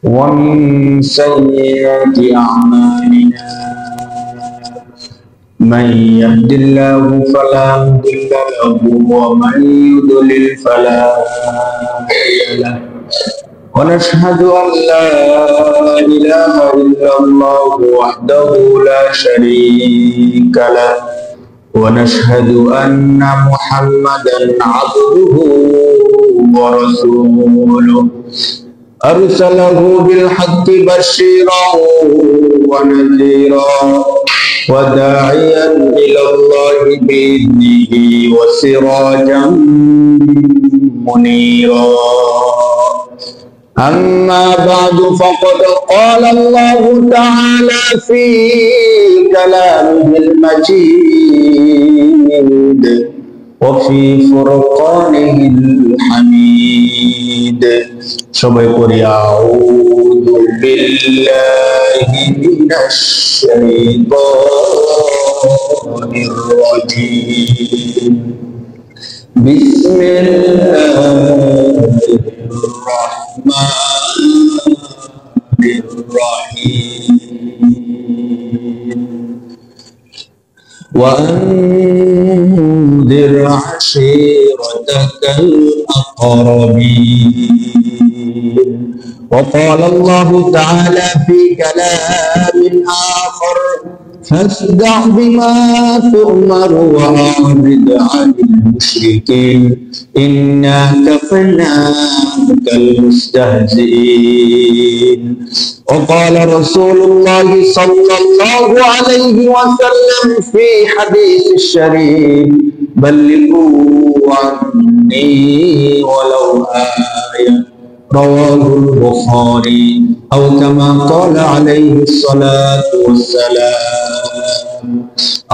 ومن سيئات أعمالنا من يهد الله فلا مضل له ومن يضلل فلا هادي له ونشهد أن لا إله إلا الله وحده لا شريك له ونشهد أن محمدا عبده ورسوله أرسله بالحق بشيرا ونذيرا وداعيا إلى الله بإذنه وسراجا منيرا أما بعد فقد قال الله تعالى في كلامه المجيد وفي فرقانه الحميد সবাই পড়ি আউযু বিল্লাহি মিনাশ শাইতানির রাজীম বিসমিল্লাহির রাহমানির রাহিম وأنذر عشيرتك الأقربين وقال الله تعالى في كلام آخر فاصدع بما تؤمر وأعرض عن المشركين إنا كفيناك المستهزئين وقال رسول الله صلى الله عليه وسلم في حديث الشريف بلغوا عني ولو آية رواه البخاري أو كما قال عليه الصلاة والسلام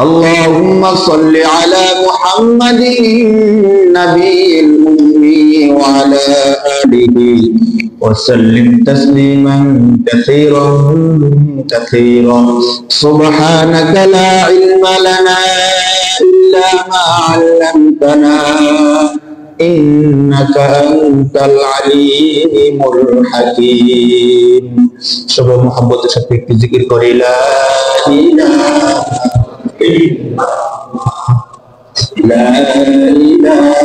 اللهم صل على محمد النبي الأمي وعلى آله وسلم تسليما كثيرا كثيرا سبحانك لا علم لنا إلا ما علمتنا إنك أنت العليم الحكيم সবাই মুহাব্বতের সাথে একটু জিকির করি লা ইলাহা ইল্লাল্লাহ লা ইলাহা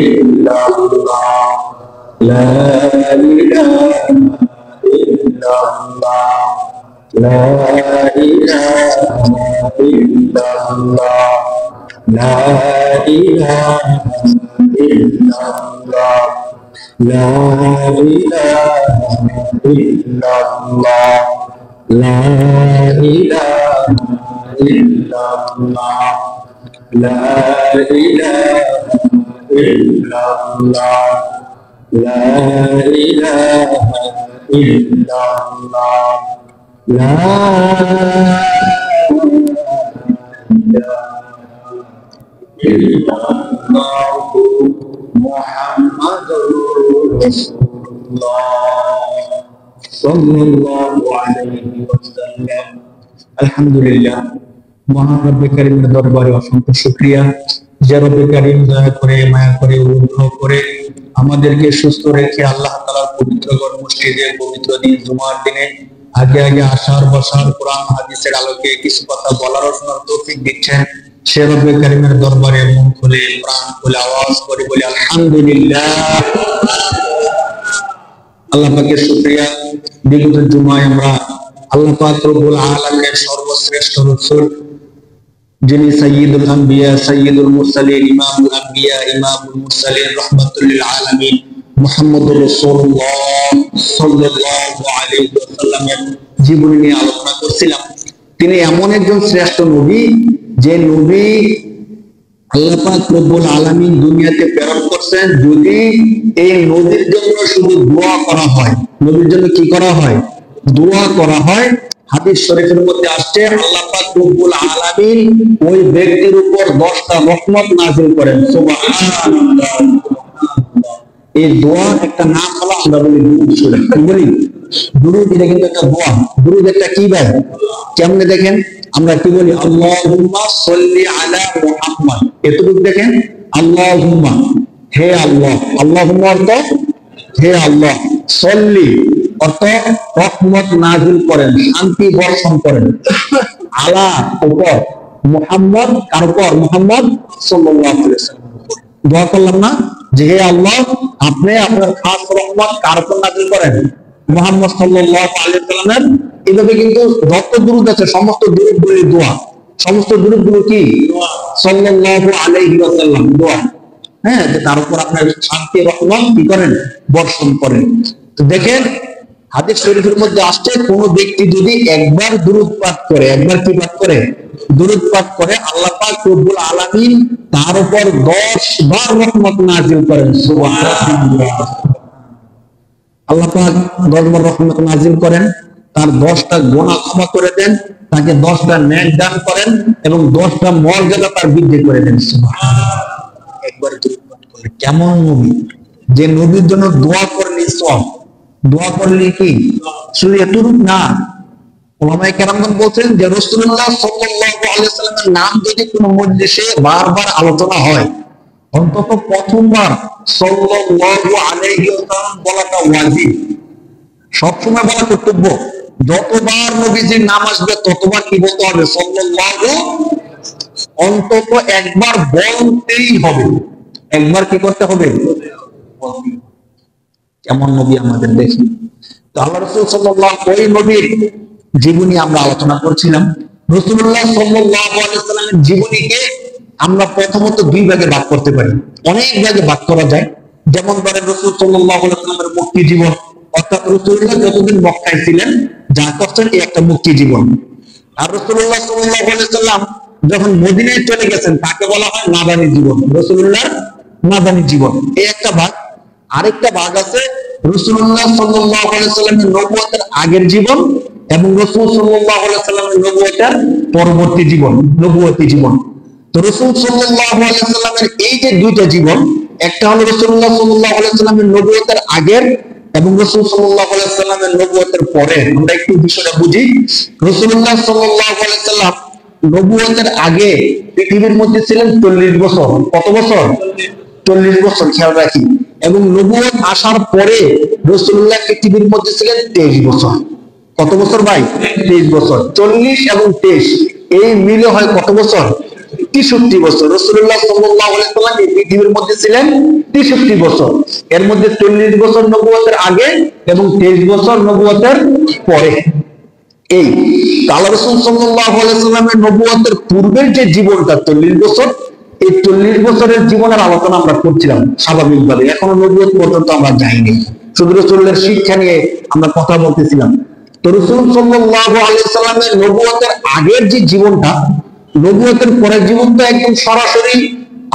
ইল্লাল্লাহ لا إله إلا الله لا إله إلا الله لا إله إلا الله لا إله إلا الله لا إله إلا الله لا إله إلا الله لا إله إلا الله لا إله إلا الله محمد رسول الله صلى الله عليه وسلم الحمد لله মহান রব্বে কারীমের দরবারে অসংখ্য শুকরিয়া যে রব্বে কারীম দয়া করে মায়া করে অনুগ্রহ করে আমাদেরকে সুস্থ রেখে আল্লাহ তাআলার পবিত্র ঘর মসজিদের পবিত্র দিন জুমার দিনে আগে আগে আসার বসার কোরআন হাদিসের আলোকে কিছু কথা বলার ও শোনার তৌফিক দিচ্ছেন সে রব্বে কারীমের দরবারে মন খুলে প্রাণ খুলে আওয়াজ করে বলি আলহামদুলিল্লাহ আল্লাহ পাকের শুকরিয়া বিগত জুমায় আমরা আল্লাহ পাক রব্বুল আলামিনের সর্বশ্রেষ্ঠ রাসূল যিনি সাইয়্যিদুল আম্বিয়া সাইয়্যিদুল মুরসালিন ইমামুল আম্বিয়া ইমামুল মুরসালিন রাহমাতুল লিল আলামিন মুহাম্মদুর রাসূলুল্লাহ সাল্লাল্লাহু আলাইহি ওয়াসাল্লামের জীবনী নিয়ে আলোচনা করছিলাম। তিনি এমন একজন শ্রেষ্ঠ নবী যে নবী আল্লাহ পাক রব্বুল আলামিন দুনিয়াতে প্রেরণ করছেন যদি এই নবীর জন্য শুধু দোয়া করা হয়। নবীর জন্য কি করা হয়? দোয়া করা হয়। হাদিস শরীফের মধ্যে আসছে আল্লাহ পাক রব্বুল আলামিন ওই ব্যক্তির উপর 10টা রহমত নাযিল করেন। সুবহানাল্লাহ। এই দোয়া একটা নাম হলো আমরা বলি দুরূদ শরীফ। কি বলি? দুরূদ এটা কিন্তু একটা দোয়া। দুরূদ একটা কি ভাই? কেমনে দেখেন? আমরা কি বলি? আল্লাহুম্মা সাল্লি আলা মুহাম্মদ। এতটুকু দেখেন, আল্লাহুম্মা, হে আল্লাহ। আল্লাহুম্মা অর্থ হে আল্লাহ, সাল্লি অর্থ রহমত নাজিল করেন, শান্তি বর্ষণ করেন আলা উপর মুহাম্মদ, কার উপর? মুহাম্মদ সাল্লাল্লাহু আলাইহি ওয়াসাল্লাম। দোয়া করলাম না যে হে আল্লাহ, আপনি আপনার খাস রহমত কার উপর নাজিল করেন? মুহাম্মদ সাল্লাল্লাহু আলাইহি ওয়াসাল্লামের। এইভাবে কিন্তু যত দুরূদ আছে সমস্ত দুরূদগুলি দোয়া, সমস্ত দুরূদগুলো কি? সাল্লাল্লাহু আলাইহি ওয়াসাল্লাম দোয়া। হ্যাঁ, যে তার উপর আপনার শান্তি রহমত কি করেন? বর্ষণ করেন। তো দেখেন হাদিস শরীফের মধ্যে আসছে, কোন ব্যক্তি যদি একবার দুরূদ পাঠ করে, একবার কি পাঠ করে? দুরূদ পাঠ করে, আল্লাহ পাক রব্বুল আলামিন তার উপর 10 বার রহমত নাযিল করেন। সুবহানাল্লাহ। আল্লাহ পাক 10 বার রহমত নাযিল করেন, তার 10টা গুনাহ ক্ষমা করে দেন, তাকে 10টা নেক দান করেন এবং 10টা মর্যাদা তার বৃদ্ধি করে দেন। সুবহানাল্লাহ। একবার দুরূদ পাঠ করলে কেমন নবী, যে নবীর জন্য দোয়া করলে সওয়াব, দোয়া করলে কি শুধু এতটুকু না, ওলামায়ে কেরামগণ বলছেন যে রাসূলুল্লাহ সাল্লাল্লাহু আলাইহি ওয়াসাল্লামের নাম যদি কোনো মজলিসে বারবার আলোচনা হয়, অন্তত প্রথমবার সাল্লাল্লাহু আলাইহি ওয়াসাল্লাম বলাটা ওয়াজিব, সবসময় বলা কর্তব্য। যতবার নবীজির নাম আসবে ততবার কি বলতে হবে? সাল্লাল্লাহু, অন্তত একবার বলতেই হবে, একবার কি করতে হবে? কেমন নবী আমাদের দেখি। তো আল্লাহ রাসূল সাল্লাল্লাহু আলাইহি ওই নবীর জীবনী আমরা আলোচনা করছিলাম। রাসূলুল্লাহ সাল্লাল্লাহু আলাইহি ওয়াসাল্লামের জীবনীকে আমরা প্রথমত দুই ভাগে ভাগ করতে পারি, অনেক ভাগে ভাগ করা যায়। যেমন ধরেন রাসূল সাল্লাল্লাহু আলাইহি ওয়াসাল্লামের মুক্তি জীবন, অর্থাৎ রাসূলুল্লাহ যতদিন মক্কায় ছিলেন যা করছেন এই একটা মুক্তি জীবন। আর রাসূলুল্লাহ সাল্লাল্লাহু আলাইহি ওয়াসাল্লাম যখন মদিনায় চলে গেছেন তাকে বলা হয় নাদানী জীবন, রাসূলুল্লাহ নাদানী জীবন, এই একটা ভাগ। আরেকটা ভাগ আছে রাসূলুল্লাহ সাল্লাল্লাহু আলাইহি ওয়াসাল্লামের নবুয়তের আগের জীবন এবং রাসূল সাল্লাল্লাহু আলাইহি ওয়াসাল্লামের নবুয়তের পরবর্তী জীবন, নবুয়তি জীবন। তো রাসূল সাল্লাল্লাহু আলাইহি ওয়াসাল্লামের এই যে দুইটা জীবন, একটা হলো রাসূলুল্লাহ সাল্লাল্লাহু আলাইহি ওয়াসাল্লামের নবুয়তের আগের এবং রাসূল সাল্লাল্লাহু আলাইহি ওয়াসাল্লামের নবুয়তের পরে। আমরা একটু বিষয়টা বুঝি। রাসূলুল্লাহ সাল্লাল্লাহু আলাইহি ওয়াসাল্লাম নবুয়তের আগে পৃথিবীর মধ্যে ছিলেন 40 বছর। কত বছর? 40 বছর, খেয়াল রাখি। এবং নবুয়ত আসার পরে রাসূলুল্লাহ পৃথিবীর মধ্যে ছিলেন 23 বছর। কত বছর ভাই? 23 বছর। 40 এবং 23 এই মিলে হয় কত বছর? 63 বছর। রাসূলুল্লাহ সাল্লাল্লাহু আলাইহি ওয়াসাল্লাম এই পৃথিবীর মধ্যে ছিলেন 63 বছর। এর মধ্যে 40 বছর নবুয়তের আগে এবং 23 বছর নবুয়তের পরে। এই আল্লাহ রাসূল সাল্লাল্লাহু আলাইহি ওয়াসাল্লামের নবুয়তের পূর্বের যে জীবনটা 40 বছর, এই 40 বছরের জীবনের আলোচনা আমরা করছিলাম স্বাভাবিকভাবে। এখনো নবুয়ত পর্যন্ত আমরা যাইনি, শুধু রাসূলের শিক্ষা নিয়ে আমরা কথা বলতেছিলাম। তো রাসূল সাল্লাল্লাহু আলাইহি ওয়াসাল্লামের নবুয়তের আগের যে জীবনটা, নবুয়তের পরের জীবন তো একদম সরাসরি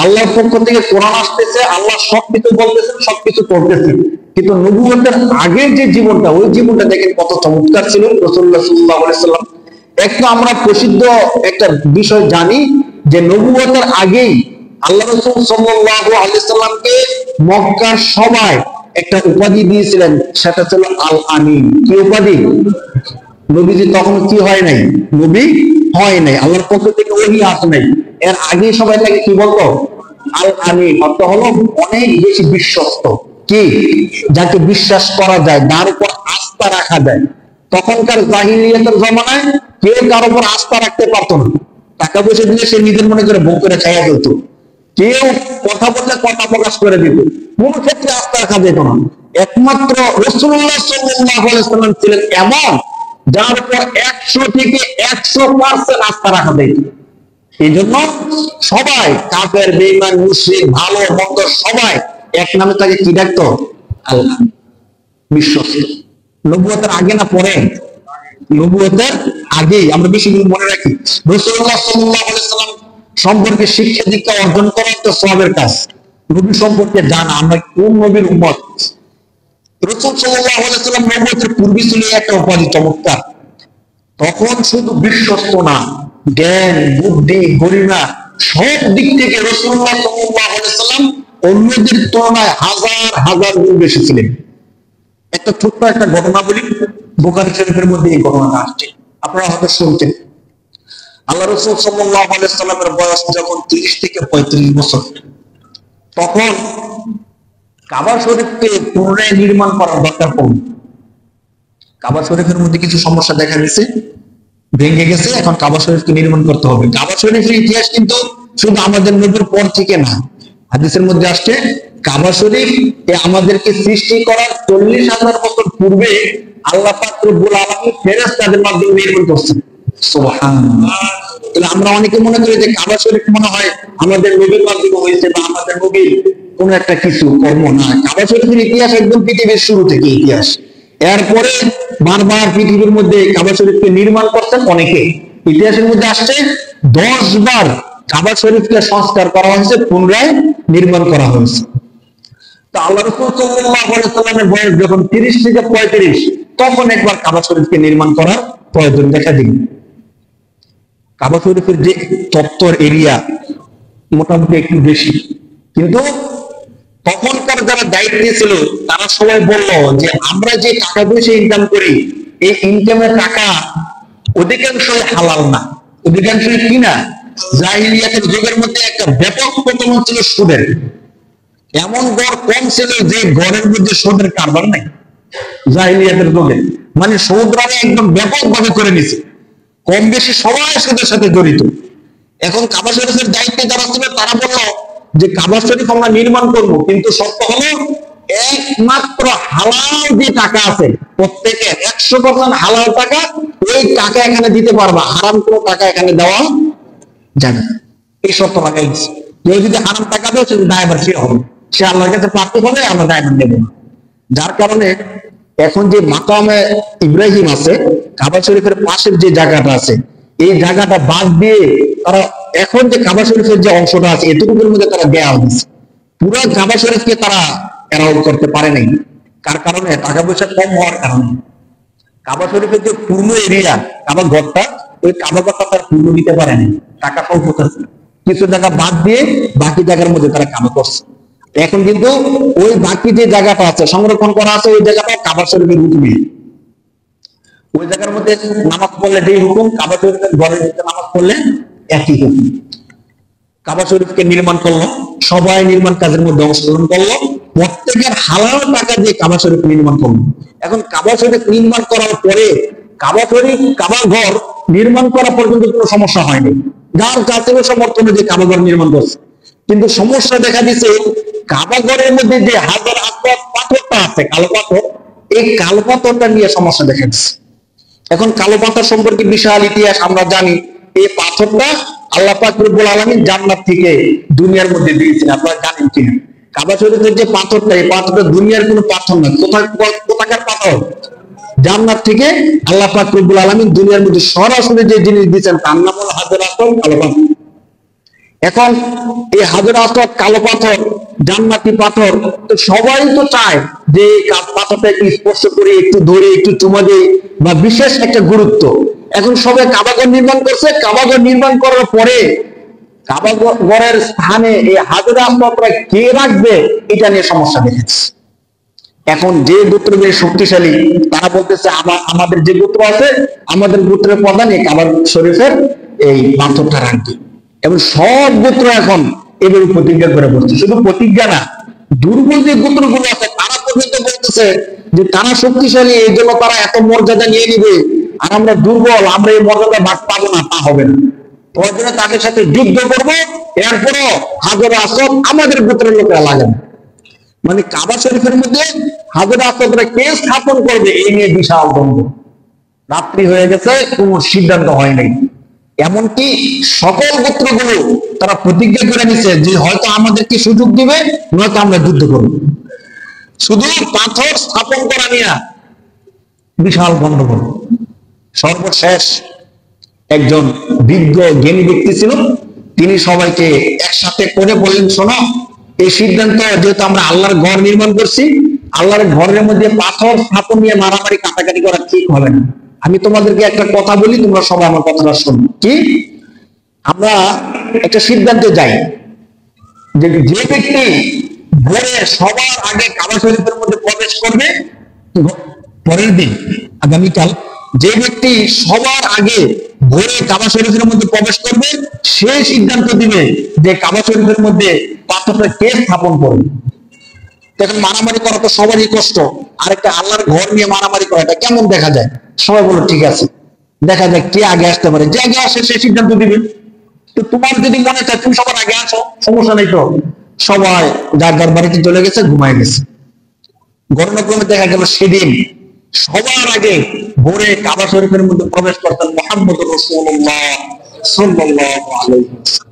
আল্লাহর পক্ষ থেকে কোরআন আসতেছে, আল্লাহ সবকিছু বলতেছেন, সবকিছু করতেছে। কিন্তু নবুয়তের আগের যে জীবনটা, ওই জীবনটা দেখেন কত চমৎকার ছিল রাসূলুল্লাহ সাল্লাল্লাহু আলাইহি ওয়াসাল্লাম। একটা আমরা প্রসিদ্ধ একটা বিষয় জানি যে নবুয়তের আগেই আল্লাহ রাসূল সাল্লাল্লাহু আলাইহি ওয়াসাল্লামকে মক্কার সবাই একটা উপাধি দিয়েছিলেন, সেটা ছিল আল আমিন। কি উপাধি? নবীজি তখন কি হয় নাই? নবী হয় নাই, আল্লাহর পক্ষ থেকে ওহী আসে নাই। এর আগে সবাই তাকে কি বলতো? আল আমিন। অর্থ হলো অনেক বেশি বিশ্বস্ত, কি যাকে বিশ্বাস করা যায়, যার উপর আস্থা রাখা যায়। তখনকার জাহিলিয়াতের জমানায় কেউ কার উপর আস্থা রাখতে পারতো না। টাকা পয়সা দিলে সে নিজের মনে করে ভোগ করে খাইয়া ফেলতো, কেউ কথা বললে কথা প্রকাশ করে দিত, কোন ক্ষেত্রে আস্থা রাখা যেত না। একমাত্র রাসূলুল্লাহ সাল্লাল্লাহু আলাইহি ওয়াসাল্লাম ছিলেন এমন যার উপর 100 থেকে 100% আস্থা রাখা যেত। এই জন্য সবাই কাফের, বেঈমান, মুশরিক, ভালো মন্দ সবাই এক নামে তাকে কি ডাকতো? আল্লাহ, বিশ্বস্ত। নবুয়তের আগে না পরে? নবুয়তের আগেই। আমরা বিষয়গুলো মনে রাখি। রাসূলুল্লাহ সাল্লাল্লাহু আলাইহি ওয়াসাল্লাম সম্পর্কে শিক্ষা দীক্ষা অর্জন করা একটা সওয়াবের কাজ। নবী সম্পর্কে জানা, আমরা কোন নবীর উম্মত। রাসূল সাল্লাল্লাহু আলাইহি ওয়াসাল্লাম নবুয়তের পূর্বে ছিল একটা উপাধি চমৎকার। তখন শুধু বিশ্বস্ত না, জ্ঞান, বুদ্ধি, গরিমা সব দিক থেকে রাসূলুল্লাহ সাল্লাল্লাহু আলাইহি ওয়াসাল্লাম অন্যদের তুলনায় হাজার হাজার গুণ বেশি ছিলেন। একটা ছোট্ট একটা ঘটনা বলি, বুখারী শরীফের মধ্যে এই ঘটনাটা আসছে, আপনারা হয়তো শুনছেন। আল্লাহ রাসূল সাল্লাল্লাহু আলাইহি ওয়াসাল্লামের বয়স যখন 30 থেকে 35 বছর, তখন কাবা শরীফকে পুনরায় নির্মাণ করার দরকার পড়ল। কাবা শরীফের মধ্যে কিছু সমস্যা দেখা গেছে, ভেঙে গেছে, এখন কাবা শরীফকে নির্মাণ করতে হবে। কাবা শরীফের ইতিহাস কিন্তু শুধু আমাদের নবীর পর থেকে না, হাদিসের মধ্যে আসছে কাবা শরীফ আমাদেরকে সৃষ্টি করার 40,000 বছর পূর্বে আল্লাহ পাক রব্বুল আলামিন ফেরেশতাদের মাধ্যমে নির্মাণ করছেন। সুবহানাল্লাহ। তাহলে আমরা অনেকে মনে করি যে কাবা শরীফ মনে হয় আমাদের নবীর মাধ্যমে হয়েছে বা আমাদের নবীর কোন একটা কিছু কর্ম, না। কাবা শরীফের ইতিহাস একদম পৃথিবীর শুরু থেকে ইতিহাস। এরপরে বারবার পৃথিবীর মধ্যে কাবা শরীফকে নির্মাণ করছেন অনেকে। ইতিহাসের মধ্যে আসছে 10 বার কাবা শরীফকে সংস্কার করা হয়েছে, পুনরায় নির্মাণ করা হয়েছে। তো আল্লাহ রাসূল সাল্লাল্লাহু আলাইহি ওয়াসাল্লামের বয়স যখন 30 থেকে 35, তখন একবার কাবা শরীফকে নির্মাণ করার প্রয়োজন দেখা দিল। কাবা শরীফের যে চত্বর এরিয়া মোটামুটি একটু বেশি, কিন্তু তখনকার যারা দায়িত্বে ছিল তারা সবাই বলল যে আমরা যে টাকা পয়সা ইনকাম করি, এই ইনকামের টাকা অধিকাংশই হালাল না, অধিকাংশই কি না, জাহিলিয়াতের যুগের মধ্যে একটা ব্যাপক প্রচলন ছিল সুদের। এমন গড় কম ছিল যে গড়ের মধ্যে সুদের কারবার নাই জাহিলিয়াতের যুগে, মানে সুদরানি একদম ব্যাপকভাবে করে নিছে, কম বেশি সবাই সুদের সাথে জড়িত। এখন কাবা শরীফের দায়িত্বে যারা ছিল তারা বলল যে কাবা শরীফ আমরা নির্মাণ করব, কিন্তু শর্ত হলো একমাত্র হালাল যে টাকা আছে প্রত্যেকের 100% হালাল টাকা, ওই টাকা এখানে দিতে পারবা, হারাম কোনো টাকা এখানে দেওয়া যাবে না। এই শর্ত লাগাই দিচ্ছে। কেউ যদি হারাম টাকা দেয় সে দায়ভার সে হবে, সে আল্লাহর কাছে প্রাপ্ত হবে, আমরা দায়ভার নেব না। যার কারণে এখন যে মাকামে ইব্রাহিম আছে, কাবা শরীফের পাশের যে জায়গাটা আছে, এই জায়গাটা বাদ দিয়ে তারা এখন যে কাবা শরীফের যে অংশটা আছে এতটুকুর মধ্যে তারা দেয়াল দিচ্ছে। পুরো কাবা শরীফকে তারা এরাউট করতে পারে নাই। কার কারণে? টাকা পয়সা কম হওয়ার কারণে। কাবা শরীফের যে পূর্ণ এরিয়া কাবা ঘরটা, ওই কাবা ঘরটা তারা পূর্ণ দিতে পারে নাই, টাকা সংকট আছে, কিছু জায়গা বাদ দিয়ে বাকি জায়গার মধ্যে তারা কাবা করছে। এখন কিন্তু ওই বাকি যে জায়গাটা আছে সংরক্ষণ করা আছে, ওই জায়গাটা কাবা শরীফের হুকুমে। ওই জায়গার মধ্যে নামাজ পড়লে যেই হুকুম, কাবা শরীফের ঘরের ভিতরে নামাজ পড়লে একই হুকুম। কাবা শরীফকে নির্মাণ করলো, সবাই নির্মাণ কাজের মধ্যে অংশগ্রহণ করলো, প্রত্যেকের হালাল টাকা দিয়ে কাবা শরীফ নির্মাণ করলো। এখন কাবা শরীফ নির্মাণ করার পরে কাবা শরীফ, কাবা ঘর নির্মাণ করা পর্যন্ত কোনো সমস্যা হয়নি, যার কাছে সমর্থনে যে কাবা ঘর নির্মাণ করছে। কিন্তু সমস্যা দেখা দিচ্ছে কাবা ঘরের মধ্যে যে হাজার আসওয়াদ পাথরটা আছে, কালো পাথর, এই কালো পাথরটা নিয়ে সমস্যা দেখা দিচ্ছে। এখন কালো পাথর সম্পর্কে বিশাল ইতিহাস আমরা জানি। এই পাথরটা আল্লাহ পাক রব্বুল আলামিন জান্নাত থেকে দুনিয়ার মধ্যে দিয়েছেন, আপনারা জানেন কিনা? কাবা শরীফের যে পাথরটা, এই পাথরটা দুনিয়ার কোনো পাথর না, কোথাকার পাথর? জান্নাত থেকে আল্লাহ পাক রব্বুল আলামিন দুনিয়ার মধ্যে সরাসরি যে জিনিস দিয়েছেন তার নাম হলো হাজার আসওয়াদ কালো পাথর। এখন এই হাজার আসওয়াদ কালো পাথর, জান্নাতি পাথর, তো সবাই তো চায় যে পাথরটা একটু স্পর্শ করে, একটু ধরে, একটু চুমা দিয়ে, বা বিশেষ একটা গুরুত্ব। এখন সবাই কাবাঘর নির্মাণ করছে, কাবাঘর নির্মাণ করার পরে কাবাঘরের স্থানে এই হাজার আসওয়াদটা কে রাখবে, এটা নিয়ে সমস্যা দেখেছে। এখন যে গোত্র বেশ শক্তিশালী তারা বলতেছে আমাদের যে গোত্র আছে, আমাদের গোত্রের প্রধান এই কাবা শরীফের এই পাথরটা রাখবে। এবং সব গোত্র এখন এভাবে প্রতিজ্ঞা করে বলছে। শুধু প্রতিজ্ঞা না, দুর্বল যে গোত্রগুলো আছে তারা পর্যন্ত বলতেছে যে তারা শক্তিশালী, এই জন্য তারা এত মর্যাদা নিয়ে নিবে, আর আমরা দুর্বল, আমরা এই মর্যাদা ভাগ পাবো না, তা হবে না। প্রয়োজনে তাদের সাথে যুদ্ধ করবো, এরপরও হাজার আসওয়াদ আমাদের গোত্রের লোকেরা লাগে না। মানে কাবা শরীফের মধ্যে হাজার আসওয়াদরা কে স্থাপন করবে, এই নিয়ে বিশাল দ্বন্দ্ব। রাত্রি হয়ে গেছে, কোনো সিদ্ধান্ত হয় নাই। এমনকি সকল গোত্রগুলো তারা প্রতিজ্ঞা করে নিছে যে হয়তো আমাদেরকে সুযোগ দিবে, নয়তো আমরা যুদ্ধ করব। শুধু পাথর স্থাপন করা নিয়ে বিশাল গন্ডগোল। সর্বশেষ একজন বিজ্ঞ জ্ঞানী ব্যক্তি ছিল, তিনি সবাইকে একসাথে করে বললেন, শোনো, এই সিদ্ধান্ত যেহেতু আমরা আল্লাহর ঘর নির্মাণ করছি, আল্লাহর ঘরের মধ্যে পাথর স্থাপন নিয়ে মারামারি কাটাকাটি করা ঠিক হবে না। আমি তোমাদেরকে একটা কথা বলি, তোমরা সবাই আমার কথাটা শোনো। কি? আমরা একটা সিদ্ধান্তে যাই যে যে ব্যক্তি ভোরে সবার আগে কাবা শরীফের মধ্যে প্রবেশ করবে, পরের দিন আগামীকাল যে ব্যক্তি সবার আগে ভোরে কাবা শরীফের মধ্যে প্রবেশ করবে, সে সিদ্ধান্ত দিবে যে কাবা শরীফের মধ্যে পাথরটা কে স্থাপন করবে। তখন মারামারি করা তো সবারই কষ্ট, আর একটা আল্লাহর ঘর নিয়ে মারামারি করা এটা কেমন দেখা যায়? সবাই বলো ঠিক আছে, দেখা যায় কে আগে আসতে পারে, যে আগে আসে সে সিদ্ধান্ত দিবে। তো তোমার যদি মনে চায় তুমি সবার আগে আসো, সমস্যা নেই তো। সবাই যার যার বাড়িতে চলে গেছে, ঘুমায় গেছে। ঘটনাক্রমে দেখা গেল সেদিন সবার আগে ভোরে কাবা শরীফের মধ্যে প্রবেশ করতেন মুহাম্মদ রাসূলুল্লাহ সাল্লাল্লাহু আলাইহি ওয়াসাল্লাম।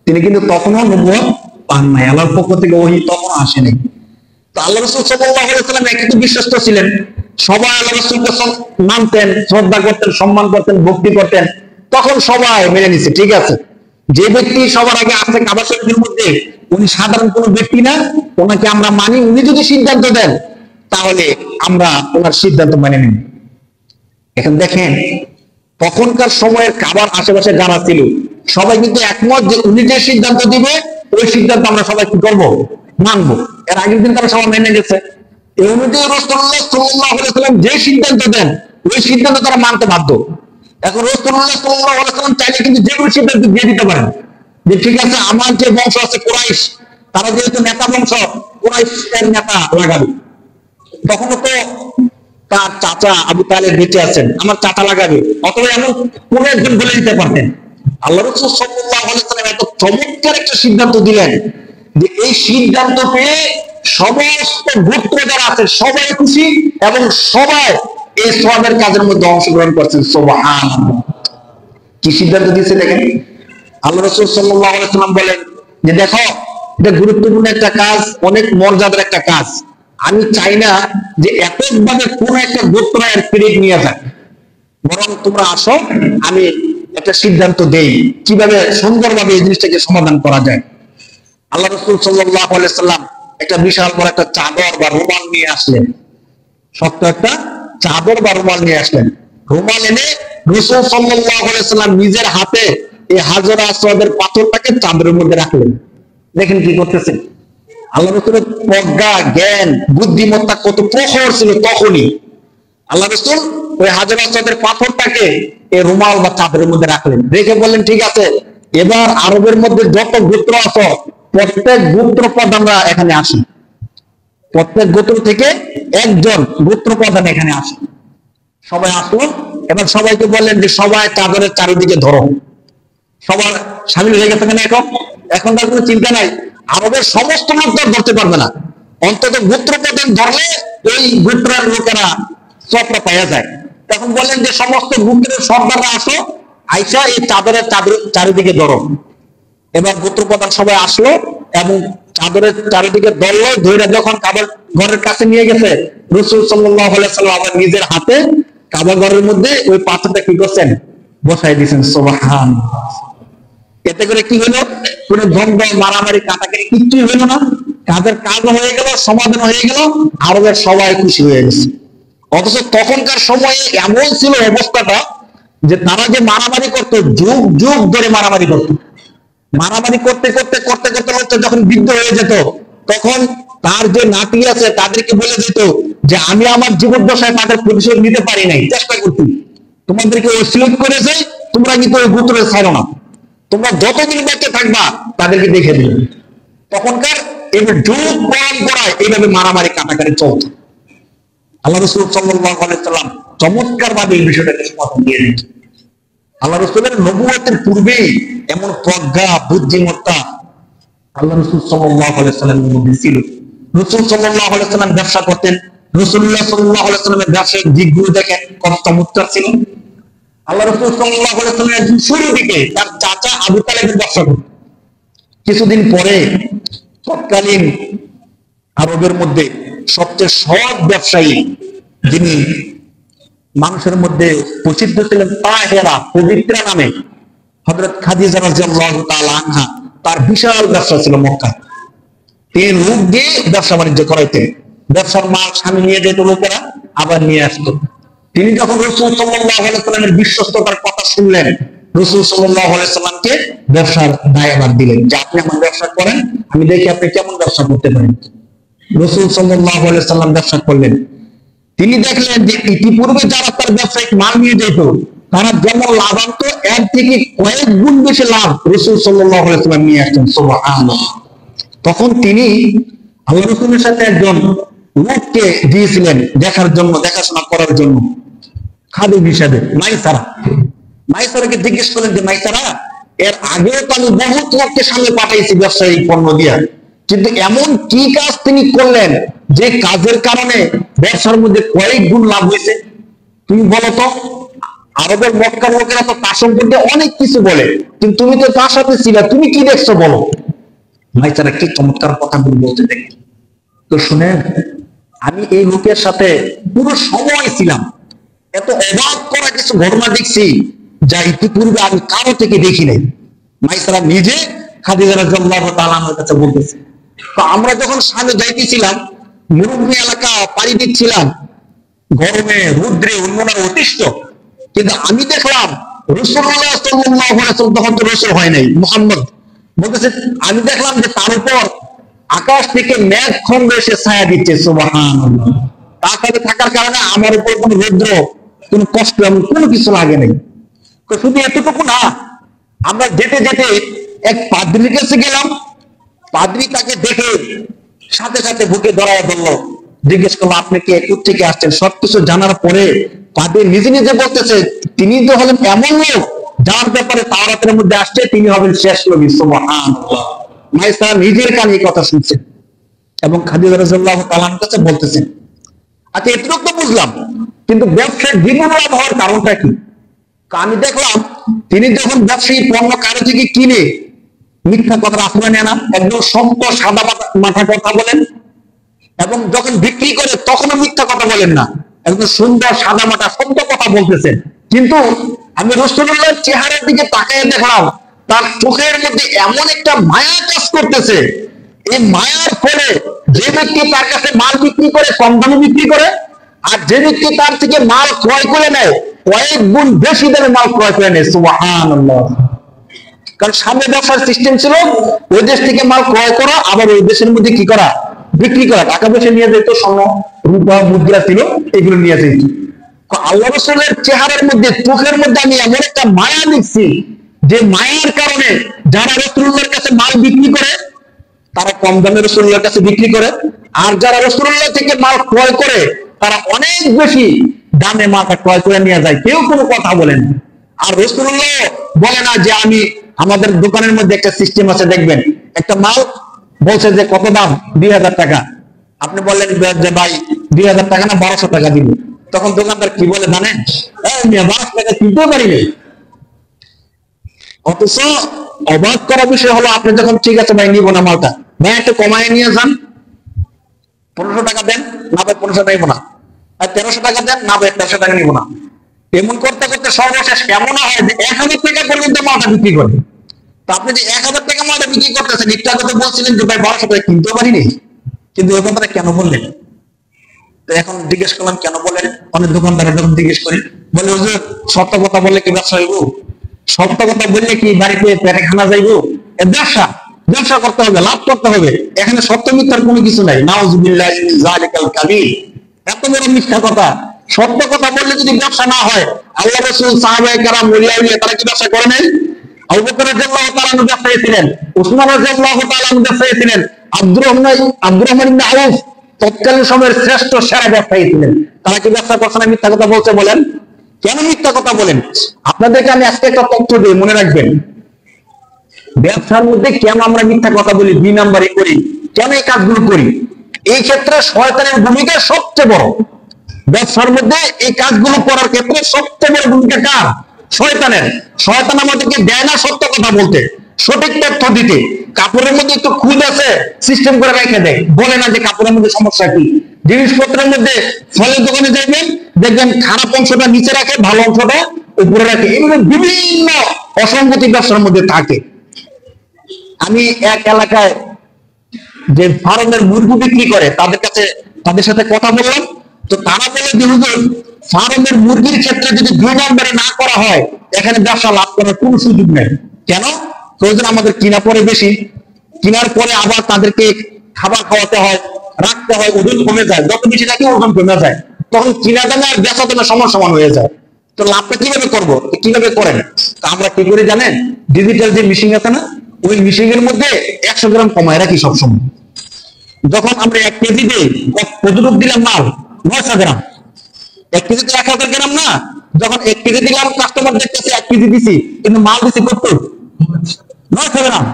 তিনি কিন্তু তখনও নবুয়ত পান নাই, আল্লাহর পক্ষ থেকে ওহী তখনও আসেনি। তো আল্লাহ রাসূল সাল্লাল্লাহু আলাইহি ওয়াসাল্লাম একটু বিশ্বস্ত ছিলেন, সবাই আল্লাহ রাসূলকে মানতেন, শ্রদ্ধা করতেন, সম্মান করতেন, ভক্তি করতেন। তখন সবাই মেনে নিছে, ঠিক আছে, যে ব্যক্তি সবার আগে আসছে কাবা শরীফের মধ্যে, উনি সাধারণ কোনো ব্যক্তি না, ওনাকে আমরা মানি। উনি যদি সিদ্ধান্ত দেন তাহলে আমরা ওনার সিদ্ধান্ত মেনে নিই। এখন দেখেন, তখনকার সময়ের কাবার আশেপাশে যারা ছিল সবাই কিন্তু একমত যে উনি যে সিদ্ধান্ত দিবে ওই সিদ্ধান্ত আমরা সবাই কি করবো, মানবো। এর আগের দিন তারা সবাই মেনে গেছে। এই অনুযায়ী রাসূলুল্লাহ সাল্লাল্লাহু আলাইহি ওয়াসাল্লাম যে সিদ্ধান্ত দেন ওই সিদ্ধান্ত তারা মানতে বাধ্য। এখন রাসূলুল্লাহ সাল্লাল্লাহু আলাইহি ওয়াসাল্লাম চাইলে কিন্তু যে কোনো সিদ্ধান্ত দিয়ে দিতে পারেন, যে ঠিক আছে আমার যে বংশ আছে কুরাইশ, তারা যেহেতু নেতা বংশ, কুরাইশের নেতা লাগাবে। তখন তো তার চাচা আবু তালেব বেঁচে আছেন, আমার চাচা লাগাবে, অথবা এমন কোন একজন বলে দিতে পারতেন। আল্লাহ রাসূল সাল্লাল্লাহু আলাইহি ওয়াসাল্লাম এত চমৎকার একটা সিদ্ধান্ত দিলেন যে এই সিদ্ধান্ত পেয়ে সমস্ত গোত্র যারা আছে সবাই খুশি, এবং সবাই এই সওয়াবের কাজের মধ্যে অংশগ্রহণ করছেন। সুবহানাল্লাহ, কি সিদ্ধান্ত দিয়েছে দেখেন। আল্লাহ রাসূল সাল্লাল্লাহু আলাইহি ওয়াসাল্লাম বলেন যে দেখো, এটা গুরুত্বপূর্ণ একটা কাজ, অনেক মর্যাদার একটা কাজ। আমি চাই না যে এককভাবে কোন একটা গোত্র এর ক্রেডিট নিয়ে যায়, বরং তোমরা আসো, আমি একটা সিদ্ধান্ত দেই কিভাবে সুন্দরভাবে এই জিনিসটাকে সমাধান করা যায়। আল্লাহ রাসূল সাল্লাল্লাহু আলাইহি ওয়াসাল্লাম একটা বিশাল বড় একটা চাদর বা রুমাল নিয়ে আসলেন, শক্ত একটা চাদর বা রুমাল নিয়ে আসলেন। রুমাল এনে রাসূল সাল্লাল্লাহু আলাইহি ওয়াসাল্লাম নিজের হাতে এই হাজর আসওয়াদের পাথরটাকে চাদরের মধ্যে রাখলেন। দেখেন কি করতেছেন। আল্লাহ রাসূলের প্রজ্ঞা, জ্ঞান, বুদ্ধিমত্তা কত প্রখর ছিল তখনই। আল্লাহ রাসূল ওই হাজর আসওয়াদের পাথরটাকে এই রুমাল বা চাদরের মধ্যে রাখলেন, রেখে বললেন ঠিক আছে, এবার আরবের মধ্যে যত গোত্র আছে প্রত্যেক গোত্র প্রধানরা এখানে আসেন, প্রত্যেক গোত্র থেকে একজন গোত্র প্রধান এখানে আসেন। সবাই আসলো। এবার সবাইকে বললেন যে সবাই চাদরের চারিদিকে ধরো। সবার সামিল হয়ে গেছে। এখন তার কোনো চিন্তা নাই, আরবের সমস্ত লোক ধরতে পারবে না, অন্তত গোত্র প্রধান ধরলে ওই গোত্রের লোকেরা সবটা পাওয়া যায়। তখন বললেন যে সমস্ত গোত্রের সর্দাররা আসো, আইসা এই চাদরের চারিদিকে ধরো। এবার গোত্র প্রধান সবাই আসলো এবং চাদরের চারিদিকে ধরলো, ধরে যখন কাবার ঘরের কাছে নিয়ে গেছে, রাসূল সাল্লাল্লাহু আলাইহি ওয়াসাল্লাম আবার নিজের হাতে কাবা ঘরের মধ্যে ওই পাথরটা কি করছেন, বসাই দিয়েছেন। সুবহানাল্লাহ। এতে করে কি হলো, কোন দ্বন্দ্ব, মারামারি, কাটাকাটি কিচ্ছুই হলো না, কাজের কাজ হয়ে গেল, সমাধান হয়ে গেল, আরবের সবাই খুশি হয়ে গেছে। অথচ তখনকার সময়ে এমন ছিল অবস্থাটা যে তারা যে মারামারি করতো, যুগ যুগ ধরে মারামারি করতো। মারামারি করতে করতে করতে করতে হচ্ছে যখন বৃদ্ধ হয়ে যেত, তখন তার যে নাতি আছে তাদেরকে বলে দিত যে আমি আমার জীবদ্দশায় তাদের প্রতিশোধ নিতে পারি নাই, চেষ্টা করছি, তোমাদেরকে ওসিয়ত করেছে, তোমরা কিন্তু ওই গোত্রে ছাড়ো না, তোমরা যতদিন বেঁচে থাকবা তাদেরকে দেখে দিবে। তখনকার এই যুগ পরম্পরায় এইভাবে মারামারি কাটাকাটি চলত। আল্লাহ রাসূল সাল্লাল্লাহু আলাইহি ওয়াসাল্লাম চমৎকার ভাবে এই বিষয়টাকে সমাধান দিয়ে দিত। আল্লাহ রাসূলের নবুয়তের পূর্বেই এমন প্রজ্ঞা, বুদ্ধিমত্তা আল্লাহ রাসূল সাল্লাল্লাহু আলাইহি ওয়াসাল্লামের মধ্যে ছিল। রাসূল সাল্লাল্লাহু আলাইহি ওয়াসাল্লাম ব্যবসা করতেন। রাসূলুল্লাহ সাল্লাল্লাহু আলাইহি ওয়াসাল্লামের ব্যবসায়িক দিকগুলো দেখেন কত চমৎকার ছিল। আল্লাহ রাসূল সাল্লাল্লাহু আলাইহি ওয়াসাল্লাম শুরুর দিকে তার চাচা আবু তালেবের ব্যবসা করতেন। কিছুদিন পরে তৎকালীন আরবের মধ্যে সবচেয়ে সৎ ব্যবসায়ী, যিনি মানুষের মধ্যে প্রসিদ্ধ ছিলেন তাহেরা, পবিত্রা নামে, হযরত খাদিজা রাদিয়াল্লাহু তাআলা আনহা, তার বিশাল ব্যবসা ছিল মক্কায়। তিনি লোক দিয়ে ব্যবসা বাণিজ্য করাইতেন। ব্যবসার মাল স্বামী নিয়ে যেত, লোকেরা আবার নিয়ে আসতো। তিনি যখন রাসূল সাল্লাল্লাহু আলাইহি ওয়াসাল্লামের বিশ্বস্ততার কথা শুনলেন, রাসূল সাল্লাল্লাহু আলাইহি ওয়াসাল্লামকে ব্যবসার দায়ভার দিলেন যে আপনি আমার ব্যবসা করেন, আমি দেখি আপনি কেমন ব্যবসা করতে পারেন। রাসূল সাল্লাল্লাহু আলাইহি ওয়াসাল্লাম ব্যবসা করলেন। তিনি দেখলেন যে ইতিপূর্বে যারা তার ব্যবসায়িক মাল নিয়ে যেত তারা যেমন লাভ আনত, এর থেকে কয়েক গুণ বেশি লাভ রাসূল সাল্লাল্লাহু আলাইহি ওয়াসাল্লাম নিয়ে আসতেন। সুবহানাল্লাহ। তখন তিনি আল্লাহ রাসূলের সাথে একজন লোককে দিয়েছিলেন দেখার জন্য, দেখাশোনা করার জন্য, খাদিম হিসাবে, মাইসারাকে জিজ্ঞেস করেন যে মাইসারা, এর আগেও তো আমি বহুত লোককে সামনে পাঠাইছি ব্যবসায়িক পণ্য দিয়া, কিন্তু এমন কি কাজ তিনি করলেন যে কাজের কারণে ব্যবসার মধ্যে কয়েক গুণ লাভ হয়েছে, তুমি বলো তো। আরবের মক্কার লোকেরা তো তার সম্পর্কে অনেক কিছু বলে, কিন্তু তুমি তো তার সাথে ছিলে, তুমি কি দেখছো বলো। মাইসারা কি চমৎকার কথাগুলো বলতে দেখি তো শুনেন। আমি এই লোকের সাথে পুরো সময় ছিলাম, এত অবাক করা কিছু ঘটনা দেখছি যা ইতিপূর্বে আমি কারো থেকে দেখি নাই। মাইসারা নিজে খাদিজা রাদিয়াল্লাহু তাআলা আনহার কাছে বলতেছে, তো আমরা যখন সামনে যাইতেছিলাম, মরুভূমি এলাকা পাড়ি দিচ্ছিলাম, গরমে রৌদ্রে উন্মনার অতিষ্ঠ, কিন্তু আমি দেখলাম রাসূলুল্লাহ সাল্লাল্লাহু আলাইহি ওয়াসাল্লাম, তখন তো রাসূল হয় নাই, মুহাম্মদ বলতেছে, আমি দেখলাম যে তার উপর আকাশ থেকে মেঘ খন্ড এসে ছায়া দিচ্ছে। সুবহানাল্লাহ। তাকাতে থাকার কারণে আমার উপর কোনো রৌদ্র, কোনো কষ্ট, এমন কোনো কিছু লাগে নাই। তো শুধু এতটুকু না, আমরা যেতে যেতে এক পাদ্রীর কাছে গেলাম। পাদ্রী তাকে দেখে সাথে সাথে বুকে ধরায় ধরলো, জিজ্ঞেস করলো আপনি কে, কোত্থেকে আসছেন। সবকিছু জানার পরে পাদ্রী নিজে নিজে বলতেছে তিনি তো হলেন এমন লোক যার ব্যাপারে তাওরাতের মধ্যে আসছে তিনি হবেন শেষ নবী। সুবহানাল্লাহ। মাইসারা নিজের কানে এই কথা শুনছেন এবং খাদিজা রাদিয়াল্লাহু তাআলা আনহার কাছে বলতেছেন। আচ্ছা, এতটুকু তো বুঝলাম, কিন্তু ব্যবসায় দ্বিগুণ লাভ হওয়ার কারণটা কি? আমি দেখলাম তিনি যখন ব্যবসায়ী পণ্য কারো থেকে কিনে মিথ্যা কথা আশ্রয় নেয় না, একদম সত্য সাদা মাথা কথা বলেন, এবং যখন বিক্রি করে তখনও মিথ্যা কথা বলেন না, একদম সুন্দর সাদা মাথা সত্য কথা বলতেছেন। কিন্তু আমি রাসূলুল্লাহর চেহারার দিকে তাকিয়ে দেখলাম তার চোখের মধ্যে এমন একটা মায়া কাজ করতেছে, এই মায়ার ফলে যে ব্যক্তি তার কাছে মাল বিক্রি করে কম দামে বিক্রি করে, আর যে ব্যক্তি তার থেকে মাল ক্রয় করে নেয় কয়েক গুণ বেশি দামে মাল ক্রয় করে নেয়। সুবহানাল্লাহ। কারণ সামনে ব্যবসার সিস্টেম ছিল ওই দেশ থেকে মাল ক্রয় করা, আবার ওই দেশের মধ্যে কি করা, বিক্রি করা, টাকা পয়সা নিয়ে যেত, স্বর্ণ রূপা মুদ্রা ছিল, এগুলো নিয়ে যেত। আল্লাহ রাসূলের চেহারার মধ্যে, চোখের মধ্যে আমি এমন একটা মায়া দেখছি যে মায়ার কারণে যারা রাসূলুল্লাহর কাছে মাল বিক্রি করে তারা কম দামে রাসূলুল্লাহর কাছে বিক্রি করে, আর যারা রাসূলুল্লাহ থেকে মাল ক্রয় করে তারা অনেক বেশি দামে মালটা ক্রয় করে নিয়ে যায়, কেউ কোনো কথা বলেন। আর রাসূলুল্লাহ বলে না যে আমি, আমাদের দোকানের মধ্যে একটা সিস্টেম আছে, দেখবেন একটা মাল বলছে যে কত দাম, 2000 টাকা, আপনি বললেন যে ভাই 2000 টাকা না 1200 টাকা দিব, তখন দোকানদার কি বলে জানেন, 1200 টাকা কিনতে পারিনি। অথচ অবাক করা বিষয় হলো, আপনি যখন ঠিক আছে ভাই নিব না মালটা, ভাই একটু কমায় নিয়ে যান, 1500 টাকা দেন, না ভাই 1500 টাকা নিব না, আর 1300 টাকা দেন, না ভাই 1300 টাকা নিব না। এমন করতে করতে সর্বশেষ কেমন হয় যে 1000 টাকা পর্যন্ত মালটা বিক্রি করে। তো আপনি যে 1000 টাকা মালটা বিক্রি করতেছেন, একটু আগে তো বলছিলেন যে ভাই 1200 টাকা কিনতে পারিনি, কিন্তু ওই কথাটা কেন বললেন? তো এখন জিজ্ঞেস করলাম কেন বলেন, অনেক দোকানদার যখন জিজ্ঞেস করি বলে হুজুর সত্য কথা বললে কি ব্যবসা হইব, সত্য কথা বললে কি বাড়িতে পেটে খানা যাইব, ব্যবসা ব্যবসা করতে হবে, লাভ করতে হবে, এখানে সত্য মিথ্যার কোনো কিছু নাই। নাউযুবিল্লাহি মিন যালিকাল কাবীর। এত বড় মিথ্যা কথা। সত্য কথা বললে যদি ব্যবসা না হয়, আল্লাহ রাসূল, সাহাবায়ে কেরাম, ওলিয়া উলিয়া তারা কি ব্যবসা করে নাই? আবু বকর রাদিয়াল্লাহু তাআলা আনহু ব্যবসায়ী ছিলেন, উসমান রাদিয়াল্লাহু তাআলা আনহু ব্যবসায়ী ছিলেন, আব্দুর রহমান ইবনে আউফ তৎকালীন সময়ের শ্রেষ্ঠ সেরা ব্যবসায়ী ছিলেন। তারা কি ব্যবসা করছে না মিথ্যা কথা বলছে বলেন? কেন মিথ্যা কথা বলেন? আপনাদেরকে আমি আজকে একটা তথ্য দিই, মনে রাখবেন। ব্যবসার মধ্যে কেন আমরা মিথ্যা কথা বলি, 2 নাম্বারই করি, কেন এই কাজগুলো করি? এই ক্ষেত্রে শয়তানের ভূমিকা সবচেয়ে বড়। ব্যবসার মধ্যে এই কাজগুলো করার ক্ষেত্রে সবচেয়ে বড় ভূমিকা কার? শয়তানের। শয়তান আমাদেরকে দেয় না সত্য কথা বলতে, সঠিক তথ্য দিতে। কাপড়ের মধ্যে একটু খুঁত আছে, সিস্টেম করে রেখে দেয়, বলে না যে কাপড়ের মধ্যে সমস্যা কি। জিনিসপত্রের মধ্যে, ফলের দোকানে যাবেন, দেখবেন খারাপ অংশটা নিচে রাখে, ভালো অংশটা উপরে রাখে। এগুলো বিভিন্ন অসঙ্গতি ব্যবসার মধ্যে থাকে। আমি এক এলাকায় যে ফার্মের মুরগি বিক্রি করে তাদের সাথে কথা বললাম, তো তারা বলে যে হুজুর, ফার্মের মুরগির ক্ষেত্রে যদি 2 নম্বরে না করা হয়, এখানে ব্যবসা লাভ করার কোনো সুযোগ নেই। কেন? প্রয়োজন আমাদের কিনা পরে বেশি, কিনার পরে আবার তাদেরকে খাবার খাওয়াতে হয়, রাখতে হয়, ওজন কমে যায়, যত বেশি রাখি ওজন কমে যায়, তখন কিনা দামে আর বেচা দামে সমান সমান হয়ে যায়। তো লাভটা কিভাবে করবো, কিভাবে করেন? আমরা কি করে জানেন? ডিজিটাল যে মেশিন আছে না, ওই মেশিনের মধ্যে 100 গ্রাম কমায় রাখি সবসময়। যখন আমরা 1 কেজিতে কতটুকু দিলাম মাল? 900 গ্রাম। 1 কেজিতে 1000 গ্রাম না, যখন 1 কেজি দিলাম কাস্টমার দেখতেছে 1 কেজি দিছি, কিন্তু মাল দিছি কত? 900 গ্রাম।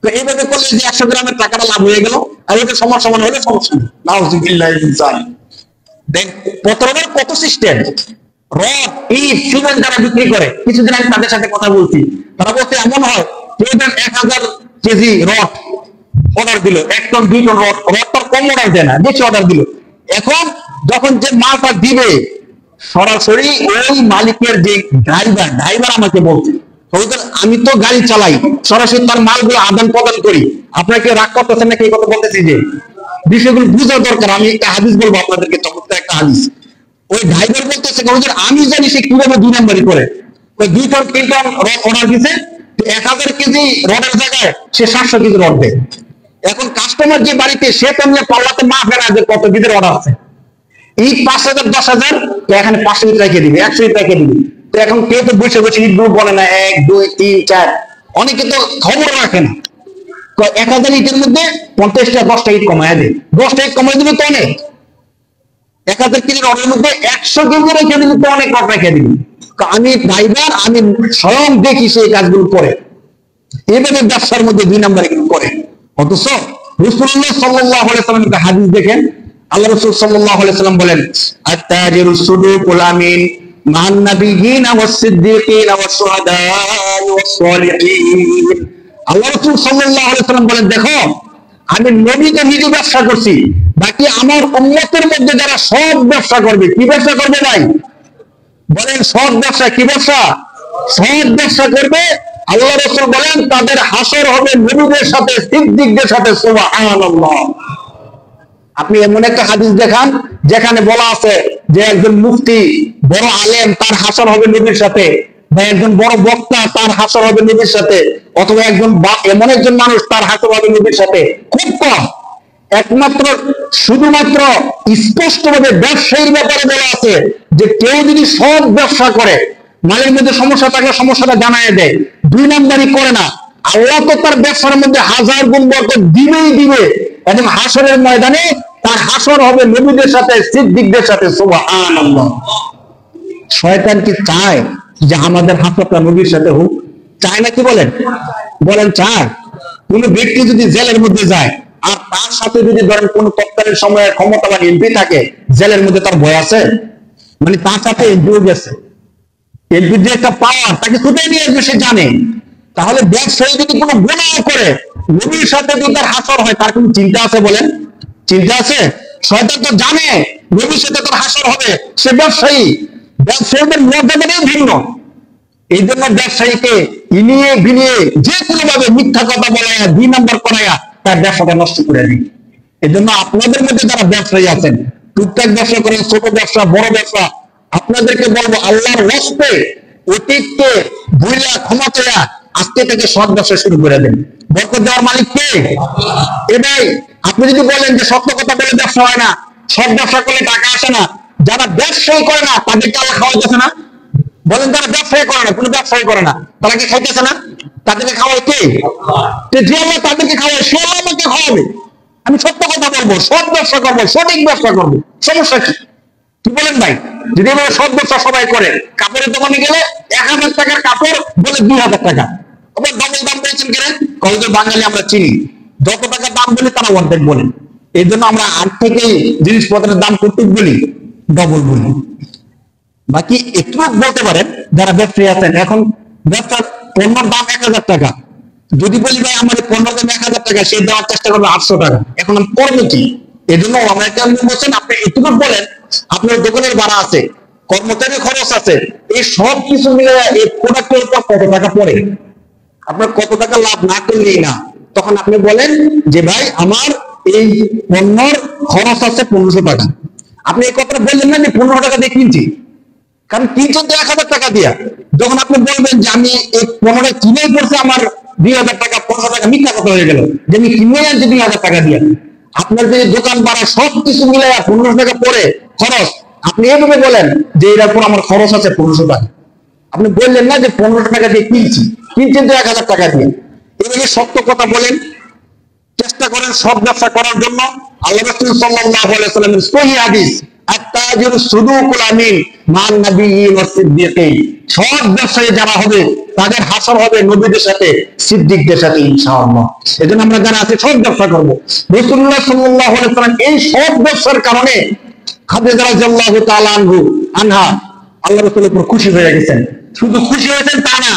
তো এইভাবে করলে যে 100 গ্রামের টাকাটা লাভ হয়ে গেল, আর এটা সমান সমান হলে সমস্যা নেই। নাউজুবিল্লাহি মিন যালিক। দেখ প্রতারণার কত সিস্টেম। রড, ইট, সিমেন্ট যারা বিক্রি করে, কিছুদিন আগে তাদের সাথে কথা বলছি, তারা বলছে এমন হয় কেউ 1000 কেজি রড অর্ডার দিল, 1 টন 2 টন রড, রডটার কম অর্ডার দেয় না, বেশি অর্ডার দিল। এখন যখন যে মালটা দিবে, সরাসরি ওই মালিকের যে ড্রাইভার আমাকে বলছে, আমি তো গাড়ি চালাই, সরাসরি তার মালগুলো আদান প্রদান করি, আপনাকে রাগ করতেছেন নাকি এই কথা বলতেছি? যে বিষয়গুলো বোঝা দরকার। আমি একটা হাদিস বলবো আপনাদেরকে, চমৎকার একটা হাদিস। ওই ড্রাইভার বলতেছে আমি জানি সে কিভাবে 2 নাম্বারি করে। ওই 2 টন 3 টন রড অর্ডার দিছে, 1000 কেজি রডের জায়গায় সে 700 কেজি রড দেয়। এখন কাস্টমার যে বাড়িতে, সে তো নিয়ে পাল্লাতে মাপে না যে কত কেজির অর্ডার আছে। ইট 5000 10,000, তো এখানে 500 ইট রেখে দিবে, 100 ইট রেখে দিবে। তো এখন কেউ তো বসে বসে ইট গ্রুপ বলে না, 1 2 3 4, অনেকে তো খবর রাখে না। 1000 ইটের মধ্যে 50টা 10টা ইট কমায় দেয়, 10টা ইট কমায় দিবে তো অনেক। 1000 কেজির অর্ডারের মধ্যে 100 কেজি রেখে দিলে তো অনেক রড রেখে দিবে। আমি ড্রাইভার, আমি স্বয়ং দেখি সেই কাজগুলো করে। এভাবে ব্যবসার মধ্যে 2 নাম্বার এগুলো করে। অথচ রাসূলুল্লাহ সাল্লাল্লাহু আলাইহি ওয়াসাল্লাম একটা হাদিস দেখেন, আল্লাহ রাসূল সাল্লাল্লাহু আলাইহি ওয়াসাল্লাম বলেন, আত-তাজিরু সুদুকুল আমিন মান নাবিয়িনা ওয়াস সিদ্দিকিনা ওয়াস শুহাদা'i ওয়াস সালিহিন। আল্লাহ রাসূল সাল্লাল্লাহু আলাইহি ওয়াসাল্লাম বলেন, দেখো আমি নবীকে নিজে ব্যবসা করছি, বাকি আমার উম্মতের মধ্যে যারা সৎ ব্যবসা করবে, কি ব্যবসা করবে ভাই? বলেন সৎ ব্যবসা। কি ব্যবসা? সৎ ব্যবসা করবে। আল্লাহ রাসূল বলেন তাদের হাসর হবে নবীদের সাথে, সিদ্দিকদের সাথে। সুবহানাল্লাহ। আপনি এমন একটা হাদিস দেখান যেখানে বলা আছে যে একজন মুফতি, বড় আলেম, তার হাসর হবে নবীর সাথে, বা একজন বড় বক্তা, তার হাসর হবে নবীর সাথে, অথবা এমন একজন মানুষ, তার হাসর হবে নবীর সাথে। খুব কম। একমাত্র শুধুমাত্র স্পষ্টভাবে ব্যবসায়ীর ব্যাপারে বলা আছে যে কেউ যদি সৎ ব্যবসা করে, মালের মধ্যে সমস্যা থাকলে সমস্যাটা জানায় দেয়, 2 নাম্বারই করে না, আল্লাহ তো তার ব্যবসার মধ্যে 1000 গুণ বরকত দিবেই দিবে, এবং হাসরের ময়দানে তার হাসর হবে নবীদের সাথে, সিদ্দিকদের সাথে। সুবহানাল্লাহ। শয়তান কি চায় যে আমাদের হাসরটা নবীর সাথে হোক? চায় নাকি? বলেন চায়? কোন ব্যক্তি যদি জেলের মধ্যে যায়, আর তার সাথে যদি ধরেন কোন তৎকালীন সময়ে ক্ষমতাবান এমপি থাকে, জেলের মধ্যে তার ভয় আছে? মানে তার সাথে এমপিও গেছে, এমপির যে একটা পাওয়ার, তাকে ছুটে নিয়ে আসবে সে জানে। তাহলে ব্যবসায়ী যদি কোনো গুনাহ করে, নবীর সাথে যদি তার হাসর হয়, তার কোনো চিন্তা আছে? বলেন, চিন্তা আছে? শয়তান তো জানে নবীর সাথে তার হাসর হবে, সে ব্যবসায়ী। ব্যবসায়ীদের মর্যাদাটাই ভিন্ন। এই জন্য ব্যবসায়ীকে ইনিয়ে বিনিয়ে যে কোনো ভাবে মিথ্যা কথা বলাইয়া, 2 নাম্বার করাইয়া তার ব্যবসাটা নষ্ট করে দিই। এই জন্য আপনাদের মধ্যে যারা ব্যবসায়ী আছেন, টুকটাক ব্যবসা করেন, ছোট ব্যবসা, বড় ব্যবসা, আপনাদেরকে বলবো আল্লাহর ওয়াস্তে অতীতকে ভুইলা ক্ষমা চাইয়া আজকে থেকে সৎ ব্যবসা শুরু করে দেন। বরকত দেওয়ার মালিক কে? এটাই। আপনি যদি বলেন যে সত্য কথা বলে ব্যবসা হয় না, সৎ ব্যবসা করলে টাকা আসে না, যারা ব্যবসায়ী করে না তাদেরকে আল্লাহ খাওয়াইতেছে না? বলেন, যারা ব্যবসায়ী করে না, কোনো ব্যবসায়ী করে না, তারা কি খাইতেছে না? তাদেরকে খাওয়ায় কে? যে আল্লাহ তাদেরকে খাওয়ায়, সে আল্লাহ আমাকে খাওয়াবে। আমি সত্য কথা বলবো, সৎ ব্যবসা করবো, সঠিক ব্যবসা করবো, সমস্যা কি? কি বলেন ভাই? যদি এভাবে সৎ ব্যবসা সবাই করে, কাপড়ের দোকানে গেলে 1000 টাকার কাপড় বলে 2000 টাকা, আবার ডবল দাম বলছেন কেন? কয়েক বাঙালি আমরা চিনি, যত টাকা দাম বলি তারা অর্ধেক বলেন। এই জন্য আমরা আগ থেকেই জিনিসপত্রের দাম কতটুক বলি? ডবল বলি। বাকি একটু বলতে পারেন যারা ব্যবসায়ী আছেন, এখন ব্যবসার পণ্যের দাম 1000 টাকা, যদি বলি ভাই আমার পণ্যের দাম 1000 টাকা, সে দেওয়ার চেষ্টা করবে 800 টাকা। এখন আমি করবো কি? এই জন্য বলছেন আপনি একটু বলেন, আপনার দোকানের ভাড়া আছে, কর্মচারী খরচ আছে, এই সব কিছু মিলে এই প্রোডাক্টের উপর কত টাকা পড়ে, আপনার কত টাকা লাভ না করলেই না। তখন আপনি বলেন যে ভাই আমার এই পণ্যর খরচ আছে 1500 টাকা। আপনি এই কথাটা বললেন না যে 1500 টাকা দিয়ে কিনছি, কারণ কিনছেন তো 1000 টাকা দিয়া। যখন আপনি বলবেন যে আমি এই পণ্যটা কিনেই পড়ছে আমার 2000 টাকা, 1500 টাকা, মিথ্যা কথা হয়ে গেল যে আমি কিনে আনছি 2000 টাকা দিয়ে। আপনার যে দোকান ভাড়া সবকিছু মিলে 1500 টাকা পড়ে খরচ, আপনি এইভাবে বলেন যে এর উপর আমার খরচ আছে 1500 টাকা। আপনি বললেন না যে 1500 টাকা দিয়ে কিনছেন তো 1000 টাকা দিয়ে। এভাবে সত্য কথা বলেন, চেষ্টা করেন সৎ ব্যবসা করার জন্য। আল্লাহ রাসূল সাল্লাল্লাহু আলাইহি ওয়াসাল্লামের সহিহ হাদিস, আত-তাজিরু সুদুকুল আমিন মান নাবিয়্যিন ওয়াস সিদ্দিকিন, সৎ ব্যবসায়ী যারা হবে তাদের হাসর হবে নবীদের সাথে, সিদ্দিকদের সাথে ইনশাআল্লাহ। এজন্য আমরা যারা আছি সৎ ব্যবসা করব। রাসূলুল্লাহ সাল্লাল্লাহু আলাইহি ওয়াসাল্লাম এই সৎ ব্যবসার কারণে খাদিজা রাদিয়াল্লাহু তাআলা আনহা আল্লাহ রাসূলের উপর খুশি হয়ে গেছেন। শুধু খুশি হয়েছেন তা না,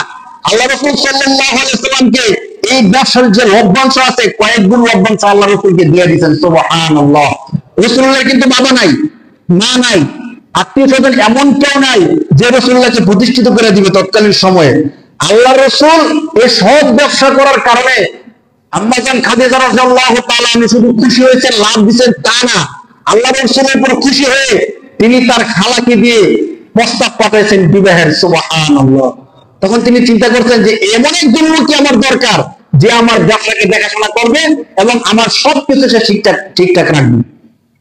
আল্লাহ রাসূল সাল্লাল্লাহু আলাইহি ওয়াসাল্লামকে এই ব্যবসার যে লভ্যাংশ আছে কয়েক গুণ লভ্যাংশ আল্লাহ রাসূলকে দিয়ে দিয়েছেন। সুবহানাল্লাহ। রাসূলুল্লাহর কিন্তু বাবা নাই, মা নাই, আত্মীয় স্বজন এমন কেউ নাই যে রাসূলুল্লাহকে প্রতিষ্ঠিত করে দিবে তৎকালীন সময়ে। আল্লাহ রাসূল এই সৎ ব্যবসা করার কারণে আম্মা জান খাদিজা রাদিয়াল্লাহু তাআলা শুধু খুশি হয়েছেন, লাভ দিয়েছেন তা না, আল্লাহ রাসূলের উপর খুশি হয়ে তিনি তার খালাকে দিয়ে প্রস্তাব পাঠাইছেন বিবাহের। সুবহানাল্লাহ। তখন তিনি চিন্তা করছেন যে এমন একজন লোকই আমার দরকার যে আমার ব্যবসাকে দেখাশোনা করবে এবং আমার সবকিছু সে ঠিকঠাক রাখবে।